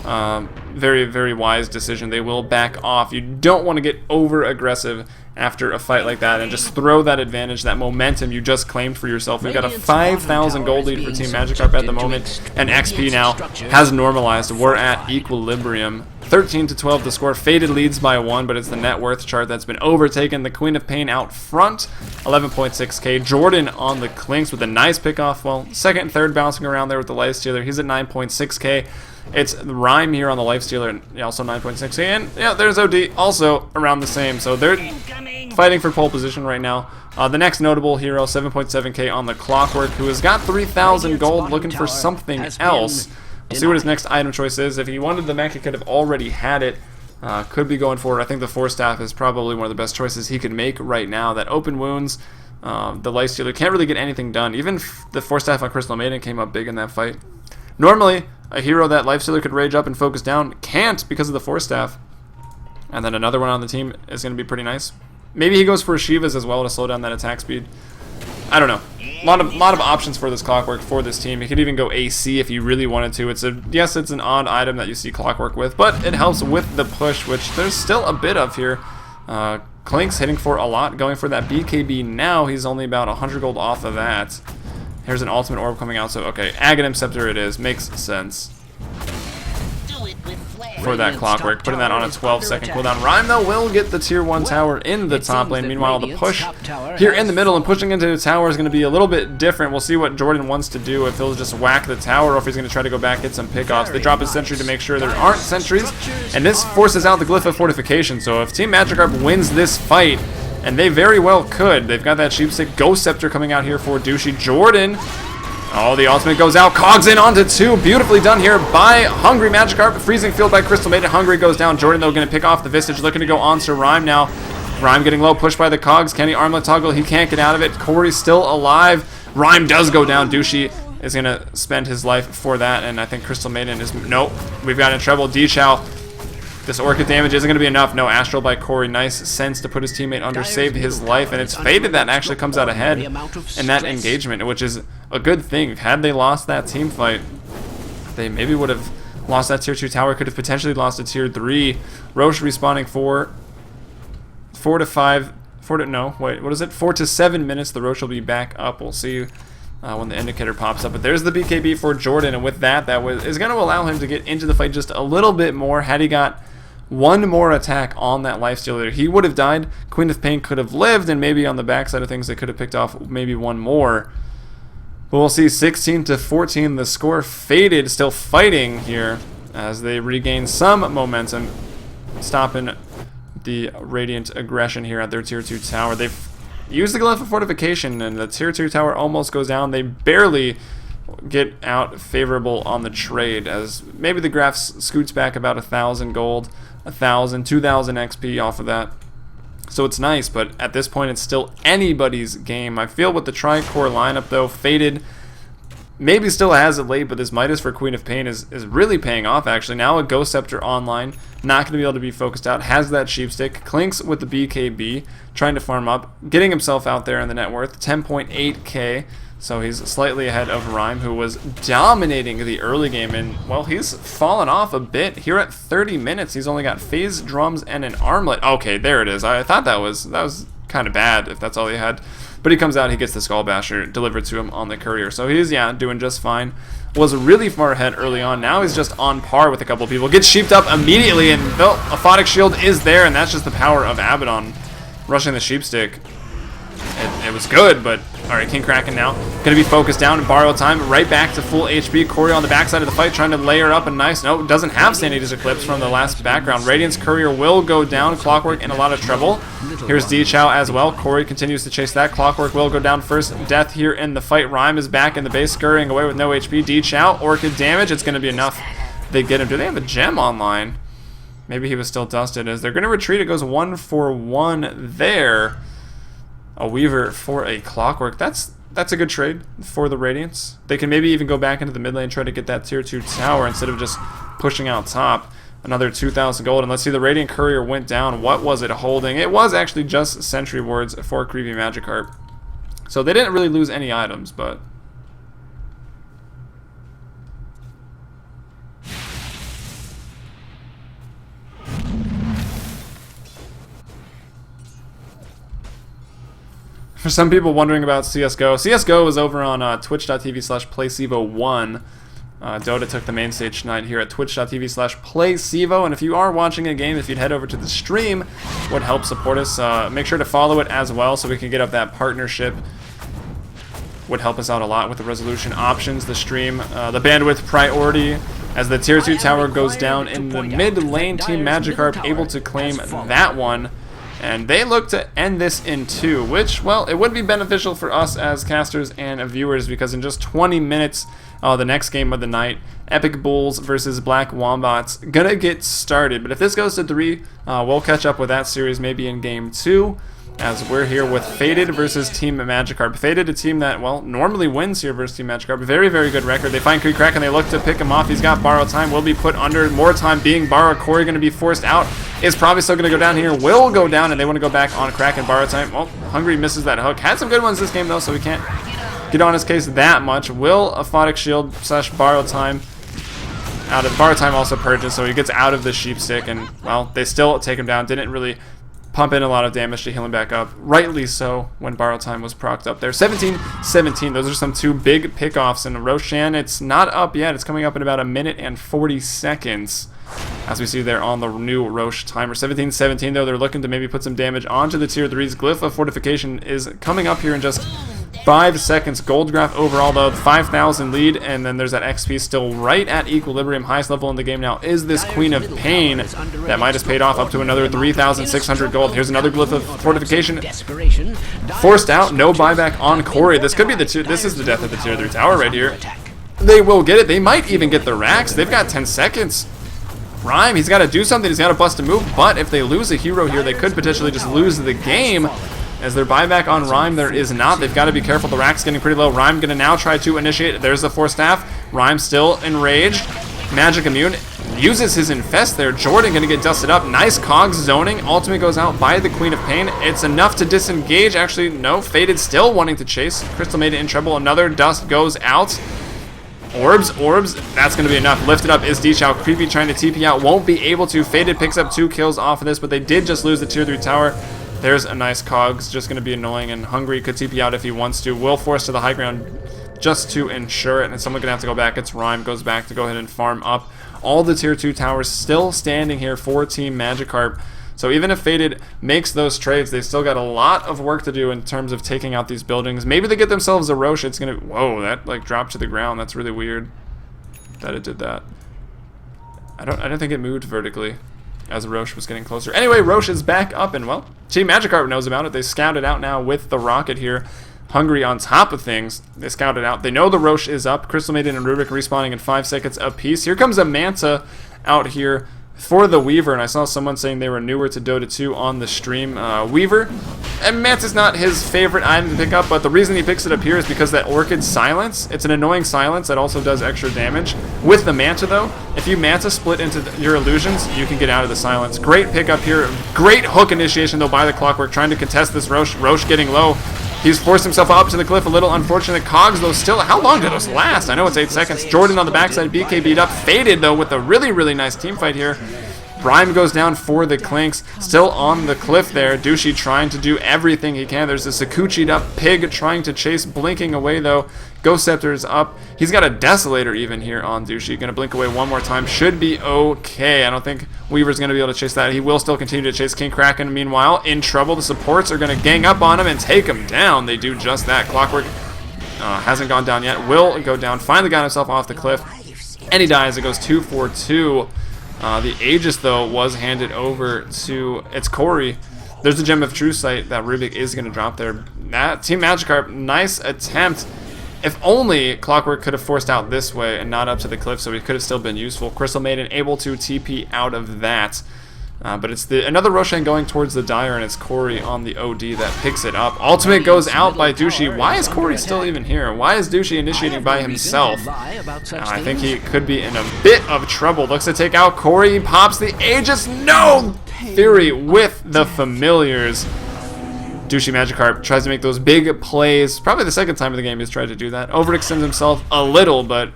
Very, very wise decision. They will back off. You don't want to get over-aggressive after a fight like that and just throw that advantage, that momentum you just claimed for yourself. We've got a 5,000 gold lead for Team Magikarp at the moment, and XP now has normalized. We're at equilibrium. 13 to 12 to score. Faded leads by 1, but it's the net worth chart that's been overtaken. The Queen of Pain out front, 11.6k. Jordan on the Clinks with a nice pickoff. Well, second and third bouncing around there with the Lifestealer. He's at 9.6k. It's Rhyme here on the Lifestealer, and also 9.6k. And yeah, there's OD, also around the same. So they're fighting for pole position right now. The next notable hero, 7.7k on the Clockwork, who has got 3,000 gold, looking for something else. We'll see what his next item choice is. If he wanted the mech, he could have already had it. Could be going forward. I think the Force Staff is probably one of the best choices he could make right now. That open wounds, the Lifestealer can't really get anything done. Even the Force Staff on Crystal Maiden came up big in that fight. Normally, a hero that Lifestealer could rage up and focus down can't because of the Force Staff. And then another one on the team is going to be pretty nice. Maybe he goes for a Shiva's as well to slow down that attack speed. I don't know. A lot of options for this Clockwork for this team. He could even go AC if he really wanted to. Yes, it's an odd item that you see Clockwork with, but it helps with the push, which there's still a bit of here. Clinks hitting for a lot, going for that BKB now. He's only about 100 gold off of that. Here's an ultimate orb coming out, so okay, Aghanim Scepter it is. Makes sense for that Clockwork, putting that on a 12-second cooldown. Rhyme, though, will get the tier 1 tower in the top lane. Meanwhile, the push here in the middle and pushing into the tower is going to be a little bit different. We'll see what Jordan wants to do, if he'll just whack the tower or if he's going to try to go back, get some pickoffs. They drop a sentry to make sure there aren't sentries, and this forces out the Glyph of Fortification. So if Team Magikarp wins this fight, and they very well could, they've got that Sheepstick Ghost Scepter coming out here for Douchey. Jordan, oh, the ultimate goes out. Cogs in onto 2. Beautifully done here by Hungry Magikarp. Freezing field by Crystal Maiden. Hungry goes down. Jordan, though, going to pick off the Visage. Looking to go on to Rhyme now. Rhyme getting low. Pushed by the Cogs. Can he armlet toggle? He can't get out of it. Corey's still alive. Rhyme does go down. Douchey is going to spend his life for that. And I think Crystal Maiden is... Nope. We've got in trouble. D-Chow. This Orchid damage isn't going to be enough. No, Astral by Corey. Nice sense to put his teammate under. Saved his life. And it's Faded that actually comes out ahead in that engagement, which is a good thing. Had they lost that team fight, they maybe would have Lost that tier 2 tower. Could have potentially lost a tier 3. Roche respawning 4 to 5. 4 to, no, wait, what is it? 4 to 7 minutes. The Roche will be back up. We'll see when the indicator pops up. But there's the BKB for Jordan. And with that, is going to allow him to get into the fight just a little bit more. Had he got one more attack on that lifesteal there, he would have died. Queen of Pain could have lived, and maybe on the backside of things, they could have picked off maybe one more. But we'll see. 16 to 14, the score. Faded still fighting here as they regain some momentum, stopping the Radiant aggression here at their tier 2 tower. They've used the Glyph of Fortification, and the tier 2 tower almost goes down. They barely get out favorable on the trade, as maybe the graph scoots back about 1,000 gold, 1,000, 2,000 XP off of that. So it's nice, but at this point it's still anybody's game. I feel with the Tri-Core lineup though, Faded maybe still has it late, but this Midas for Queen of Pain is really paying off actually. Now a Ghost Scepter online, not going to be able to be focused out, has that Sheep Stick, Clinks with the BKB, trying to farm up, getting himself out there in the net worth, 10.8k. So he's slightly ahead of Rhyme, who was dominating the early game, and, well, he's fallen off a bit. Here at 30 minutes, he's only got Phase Drums and an Armlet. Okay, there it is. I thought that was kind of bad, if that's all he had. But he comes out, he gets the Skull Basher delivered to him on the courier. So he's, yeah, doing just fine. Was really far ahead early on. Now he's just on par with a couple people. Gets sheeped up immediately, and a Aphotic Shield is there, and that's just the power of Abaddon rushing the Sheep Stick. It was good, but alright, King Kraken now going to be focused down and borrow time. Right back to full HP. Corey on the backside of the fight trying to layer up a nice. No, doesn't have Sanity's Eclipse from the last background. Radiant's Courier will go down. Clockwork in a lot of trouble. Here's D-Chow as well. Corey continues to chase that. Clockwork will go down first. Death here in the fight. Rhyme is back in the base, scurrying away with no HP. D-Chow, Orchid damage. It's going to be enough. They get him. Do they have a gem online? Maybe he was still dusted. As they're going to retreat, it goes 1 for 1 there. A Weaver for a Clockwork. That's a good trade for the Radiants. They can maybe even go back into the mid lane and try to get that tier 2 tower instead of just pushing out top. Another 2,000 gold. And let's see, the Radiant Courier went down. What was it holding? It was actually just Sentry Wards for Creepy Magikarp. So they didn't really lose any items, but... For some people wondering about CSGO, CSGO is over on twitch.tv/playcevo1. Dota took the main stage tonight here at twitch.tv/playcevo. And if you are watching a game, if you'd head over to the stream, would help support us. Make sure to follow it as well so we can get up that partnership. Would help us out a lot with the resolution options, the stream, the bandwidth priority. As the tier 2 tower goes down in the mid lane, Team Magikarp able to claim that one. And they look to end this in 2, which, well, it would be beneficial for us as casters and viewers, because in just 20 minutes, the next game of the night, Epic Bulls versus Black Wombats, gonna get started. But if this goes to 3, we'll catch up with that series maybe in game 2, as we're here with Faded versus Team Magikarp. Faded, a team that, well, normally wins here versus Team Magikarp. Very, very good record. They find King Kraken and they look to pick him off. He's got borrow time, will be put under. More time being borrowed. Corey going to be forced out. Is probably still going to go down here. Will go down, and they want to go back on Kraken. Borrow time. Well, Hungry misses that hook. Had some good ones this game, though, so we can't get on his case that much. Will Aphotic Shield / borrow time. Out of borrow time also purges, so he gets out of the Sheep Stick, and, well, they still take him down. Didn't really pump in a lot of damage to heal him back up. Rightly so when borrow time was procced up there. 17-17. Those are some 2 big pickoffs. And Roshan, it's not up yet. It's coming up in about 1 minute and 40 seconds. As we see there on the new Roche timer. 17-17 though. They're looking to maybe put some damage onto the tier 3s. Glyph of Fortification is coming up here in just 5 seconds. Gold graph overall though, 5,000 lead, and then there's that XP still right at equilibrium. Highest level in the game now is this Queen of Pain. That might have paid off up to another 3,600 gold. Here's another Glyph of Fortification. Forced out, no buyback on Corey. This could be this is the death of the tier 3 tower right here. They will get it. They might even get the racks. They've got 10 seconds. Rhyme, he's got to do something. He's got to bust a move, but if they lose a hero here, they could potentially just lose the game. As their buyback on Rhyme, there is not. They've got to be careful. The rack's getting pretty low. Rhyme going to now try to initiate. There's the Force Staff. Rhyme still enraged. Magic Immune uses his Infest there. Jordan going to get dusted up. Nice Cogs zoning. Ultimate goes out by the Queen of Pain. It's enough to disengage. Actually, no. Faded still wanting to chase. Crystal made it in trouble. Another dust goes out. Orbs, that's going to be enough. Lifted up is D-Chow. Creepy trying to TP out, won't be able to. Faded picks up 2 kills off of this, but they did just lose the tier 3 tower. There's a nice Cogs, just going to be annoying, and Hungry could TP out if he wants to. Will force to the high ground just to ensure it, and someone's going to have to go back. It's Rhyme, goes back to go ahead and farm up. All the tier 2 towers still standing here for Team Magikarp. So even if Faded makes those trades, they still got a lot of work to do in terms of taking out these buildings. Maybe they get themselves a Roche. It's going to... Whoa, that like dropped to the ground. That's really weird that it did that. I don't think it moved vertically as Roche was getting closer. Anyway, Roche is back up, and well, Team Magikarp knows about it. They scouted out now with the Rocket here. Hungry on top of things. They scouted out. They know the Roche is up. Crystal Maiden and Rubik respawning in 5 seconds apiece. Here comes a Manta out here for the Weaver, and I saw someone saying they were newer to Dota 2 on the stream. Weaver, and Manta's not his favorite item to pick up, but the reason he picks it up here is because that Orchid Silence, it's an annoying silence that also does extra damage. With the Manta though, if you Manta split into your illusions, you can get out of the silence. Great pickup here, great hook initiation though by the Clockwork, trying to contest this Roche. Roche getting low. He's forced himself up to the cliff a little. Unfortunate. Cogs, though, still... How long did those last? I know it's 8 seconds. Jordan on the backside. BK beat up. Faded, though, with a really, really nice team fight here. Rhyme goes down for the Clinks. Still on the cliff there. Douchey trying to do everything he can. There's a Sakuchi'd up Pig trying to chase. Blinking away, though. Ghost Scepter's up. He's got a Desolator even here on Douchey. Gonna blink away one more time. Should be okay. I don't think Weaver's gonna be able to chase that. He will still continue to chase King Kraken. Meanwhile, in trouble. The supports are gonna gang up on him and take him down. They do just that. Clockwork hasn't gone down yet. Will go down. Finally got himself off the cliff. And he dies. It goes 2 for 2. The Aegis, though, was handed over to... It's Corey. There's a Gem of True Sight that Rubik is going to drop there. Team Magikarp, nice attempt. If only Clockwork could have forced out this way and not up to the cliff, so he could have still been useful. Crystal Maiden able to TP out of that. But it's another Roshan going towards the Dire, and it's Corey on the OD that picks it up. Ultimate goes out by Douchey. Why is Corey still even here? Why is Douchey initiating by himself? I think he could be in a bit of trouble. Looks to take out Corey. Pops the Aegis. No! Theory with the Familiars. Douchey Magikarp tries to make those big plays. Probably the second time in the game he's tried to do that. Overextends himself a little, but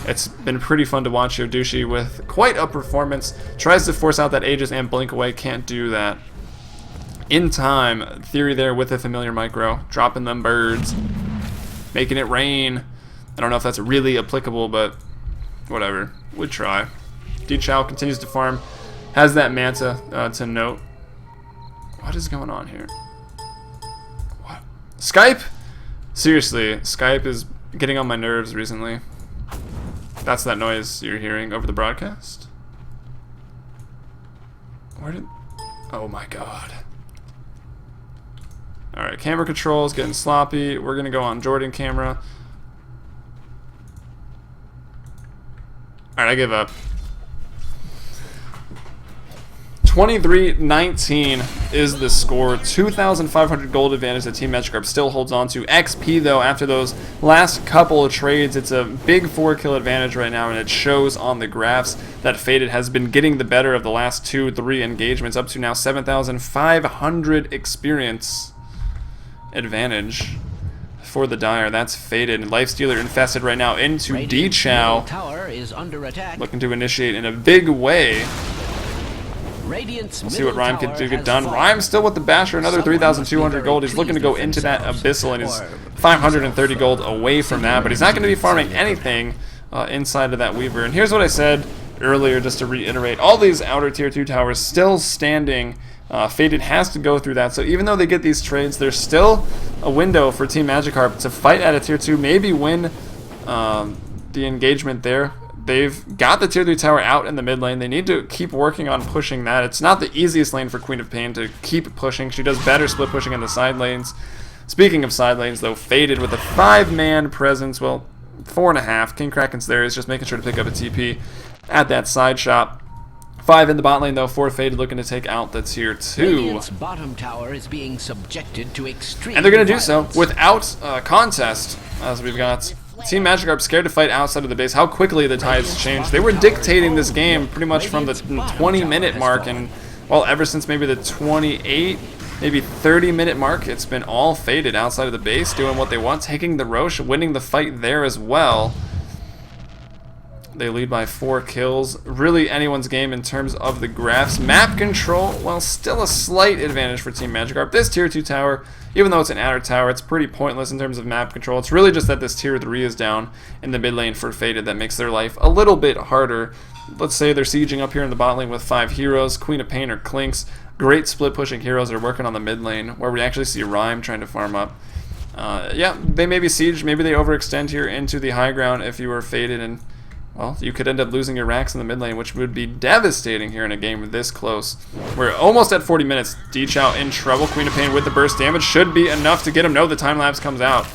it's been pretty fun to watch here. Douchey with quite a performance. Tries to force out that Aegis and blink away. Can't do that. In time. Theory there with a Familiar Micro. Dropping them birds. Making it rain. I don't know if that's really applicable, but whatever. Would try. D-Chow continues to farm. Has that Manta to note. What is going on here? What? Skype? Seriously, Skype is getting on my nerves recently. That's that noise you're hearing over the broadcast? Where did... Oh my god. Alright, camera controls getting sloppy. We're gonna go on Jordan camera. Alright, I give up. 23-19 is the score. 2,500 gold advantage that Team Magikarp still holds on to. XP, though, after those last couple of trades, it's a big 4-kill advantage right now, and it shows on the graphs that Faded has been getting the better of the last 2-3 engagements, up to now 7,500 experience advantage for the Dire. That's Faded. Lifestealer infested right now into D-Chow. Looking to initiate in a big way. We'll see what Rhyme can do get done. Rhyme still with the Basher, another 3,200 gold. He's looking to go into that Abyssal, and he's 530 gold away from that, but he's not going to be farming anything inside of that Weaver. And here's what I said earlier, just to reiterate. All these outer tier 2 towers still standing. Faded has to go through that, so even though they get these trades, there's still a window for Team Magikarp to fight at a tier 2, maybe win the engagement there. They've got the tier 3 tower out in the mid lane. They need to keep working on pushing that. It's not the easiest lane for Queen of Pain to keep pushing. She does better split pushing in the side lanes. Speaking of side lanes, though, Faded with a 5-man presence, well, 4.5. King Kraken's there. He's just making sure to pick up a TP at that side shop. 5 in the bot lane, though. 4 Faded looking to take out the tier 2. Bottom tower is being subjected to extreme and they're going to do so without contest, as we've got Team Magikarp scared to fight outside of the base. How quickly the tides changed. They were dictating this game pretty much from the 20-minute mark, and well, ever since maybe the 28, maybe 30-minute mark, it's been all Faded outside of the base, doing what they want, taking the Roche, winning the fight there as well. They lead by 4 kills. Really anyone's game in terms of the graphs. Map control, well, still a slight advantage for Team Magikarp. This Tier 2 tower, even though it's an outer tower, it's pretty pointless in terms of map control. It's really just that this Tier 3 is down in the mid lane for Faded that makes their life a little bit harder. Let's say they're sieging up here in the bot lane with 5 heroes. Queen of Pain or Clinks. Great split pushing heroes are working on the mid lane, where we actually see Rhyme trying to farm up. Yeah, they maybe siege, maybe they overextend here into the high ground if you were Faded, and well, you could end up losing your racks in the mid lane, which would be devastating here in a game this close. We're almost at 40 minutes. D-Chow in trouble. Queen of Pain with the burst damage should be enough to get him. No, the time lapse comes out.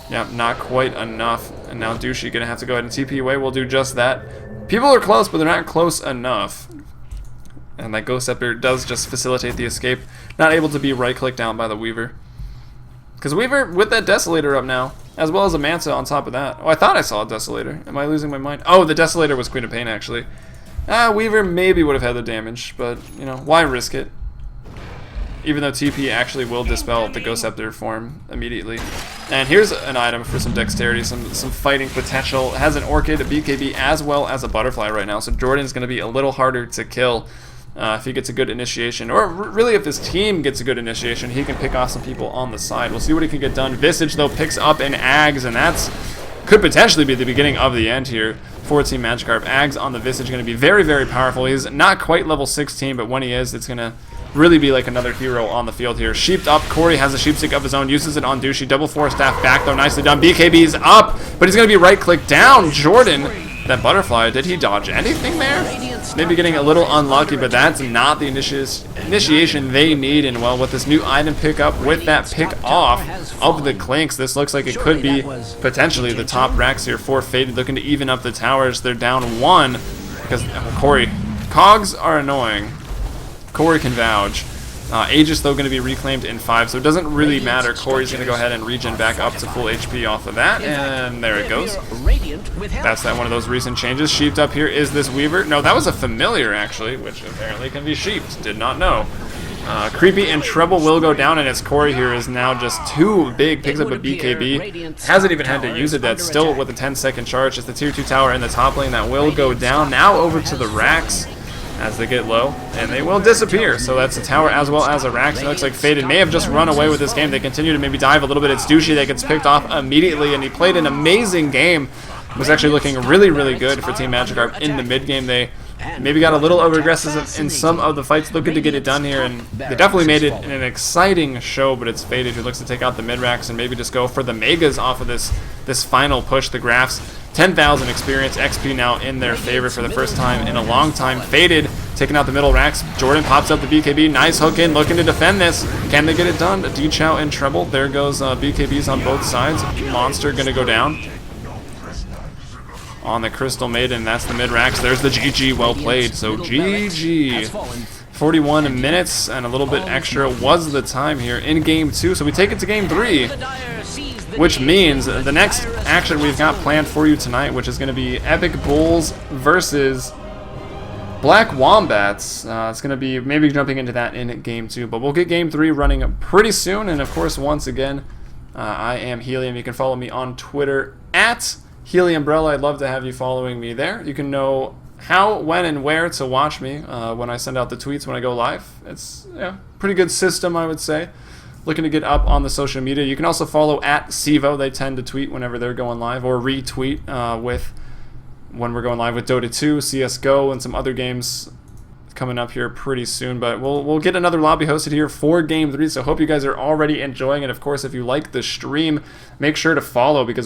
Yeah, not quite enough. And now Douchey gonna have to go ahead and TP away. We'll do just that. People are close, but they're not close enough. And that Ghost Scepter does just facilitate the escape. Not able to be right-clicked down by the Weaver. Because Weaver, with that Desolator up now, as well as a Manta on top of that. Oh, I thought I saw a Desolator. Am I losing my mind? Oh, the Desolator was Queen of Pain, actually. Weaver maybe would have had the damage, but, you know, why risk it? Even though TP actually will dispel the Ghost Scepter form immediately. And here's an item for some dexterity, some fighting potential. It has an Orchid, a BKB, as well as a Butterfly right now, so Jordan's going to be a little harder to kill. If he gets a good initiation, or really if this team gets a good initiation, he can pick off some people on the side. We'll see what he can get done. Visage, though, picks up an Ags, and that's could potentially be the beginning of the end here for Team Magikarp. Ags on the Visage going to be very, very powerful. He's not quite level 16, but when he is, it's going to really be like another hero on the field here. Sheeped up. Corey has a Sheep Stick of his own, uses it on Douchey. Double force staff back, though, nicely done. BKB's up, but he's going to be right-click down. Jordan, that Butterfly, did he dodge anything there? Maybe getting a little unlucky, but that's not the initiation they need. And well, with this new item pickup, with that pick off of the Clinks, this looks like it could be potentially the top racks here for Faded, looking to even up the towers. They're down 1 because Corey, cogs are annoying. Corey can vouch. Aegis, though, going to be reclaimed in 5, so it doesn't really matter. Corey's going to go ahead and regen back up to full HP off of that, and there it goes. That's that one of those recent changes. Sheeped up here is this Weaver. No, that was a familiar, actually, which apparently can be sheeped. Did not know. Creepy and Treble will go down, and its Corey here is now just too big. Picks up a BKB. Hasn't even had to use it. That's still with a 10-second charge. It's the Tier 2 tower in the top lane that will go down. Now over to the racks as they get low, and they will disappear. So that's a tower as well as a rack. So it looks like Faded may have just run away with this game. They continue to maybe dive a little bit. It's Douchey that gets picked off immediately, and he played an amazing game. Was actually looking really, really good for Team Magikarp in the mid game. They maybe got a little over-aggressive in some of the fights, looking to get it done here, and they definitely made it an exciting show, but it's Faded who looks to take out the mid-racks and maybe just go for the Megas off of this final push. The graphs, 10,000 experience, XP now in their favor for the first time in a long time. Faded taking out the middle racks. Jordan pops up the BKB. Nice hook in, looking to defend this. Can they get it done? D-Chow in trouble. There goes BKBs on both sides. Monster going to go down on the Crystal Maiden. That's the mid-racks. There's the GG. Well played. So GG. 41 minutes and a little bit extra was the time here in Game 2. So we take it to Game 3. Which means the next action we've got planned for you tonight, which is going to be Epic Bulls versus Black Wombats. It's going to be maybe jumping into that in Game 2, but we'll get Game 3 running pretty soon. And of course, once again, I am Helium. You can follow me on Twitter at Heliumbrella. I'd love to have you following me there. You can know how, when, and where to watch me when I send out the tweets when I go live. It's pretty good system, I would say. Looking to get up on the social media. You can also follow at CEVO. They tend to tweet whenever they're going live, or retweet when we're going live with Dota2, CSGO, and some other games coming up here pretty soon. But we'll get another lobby hosted here for Game 3, so hope you guys are already enjoying it. Of course, if you like the stream, make sure to follow, because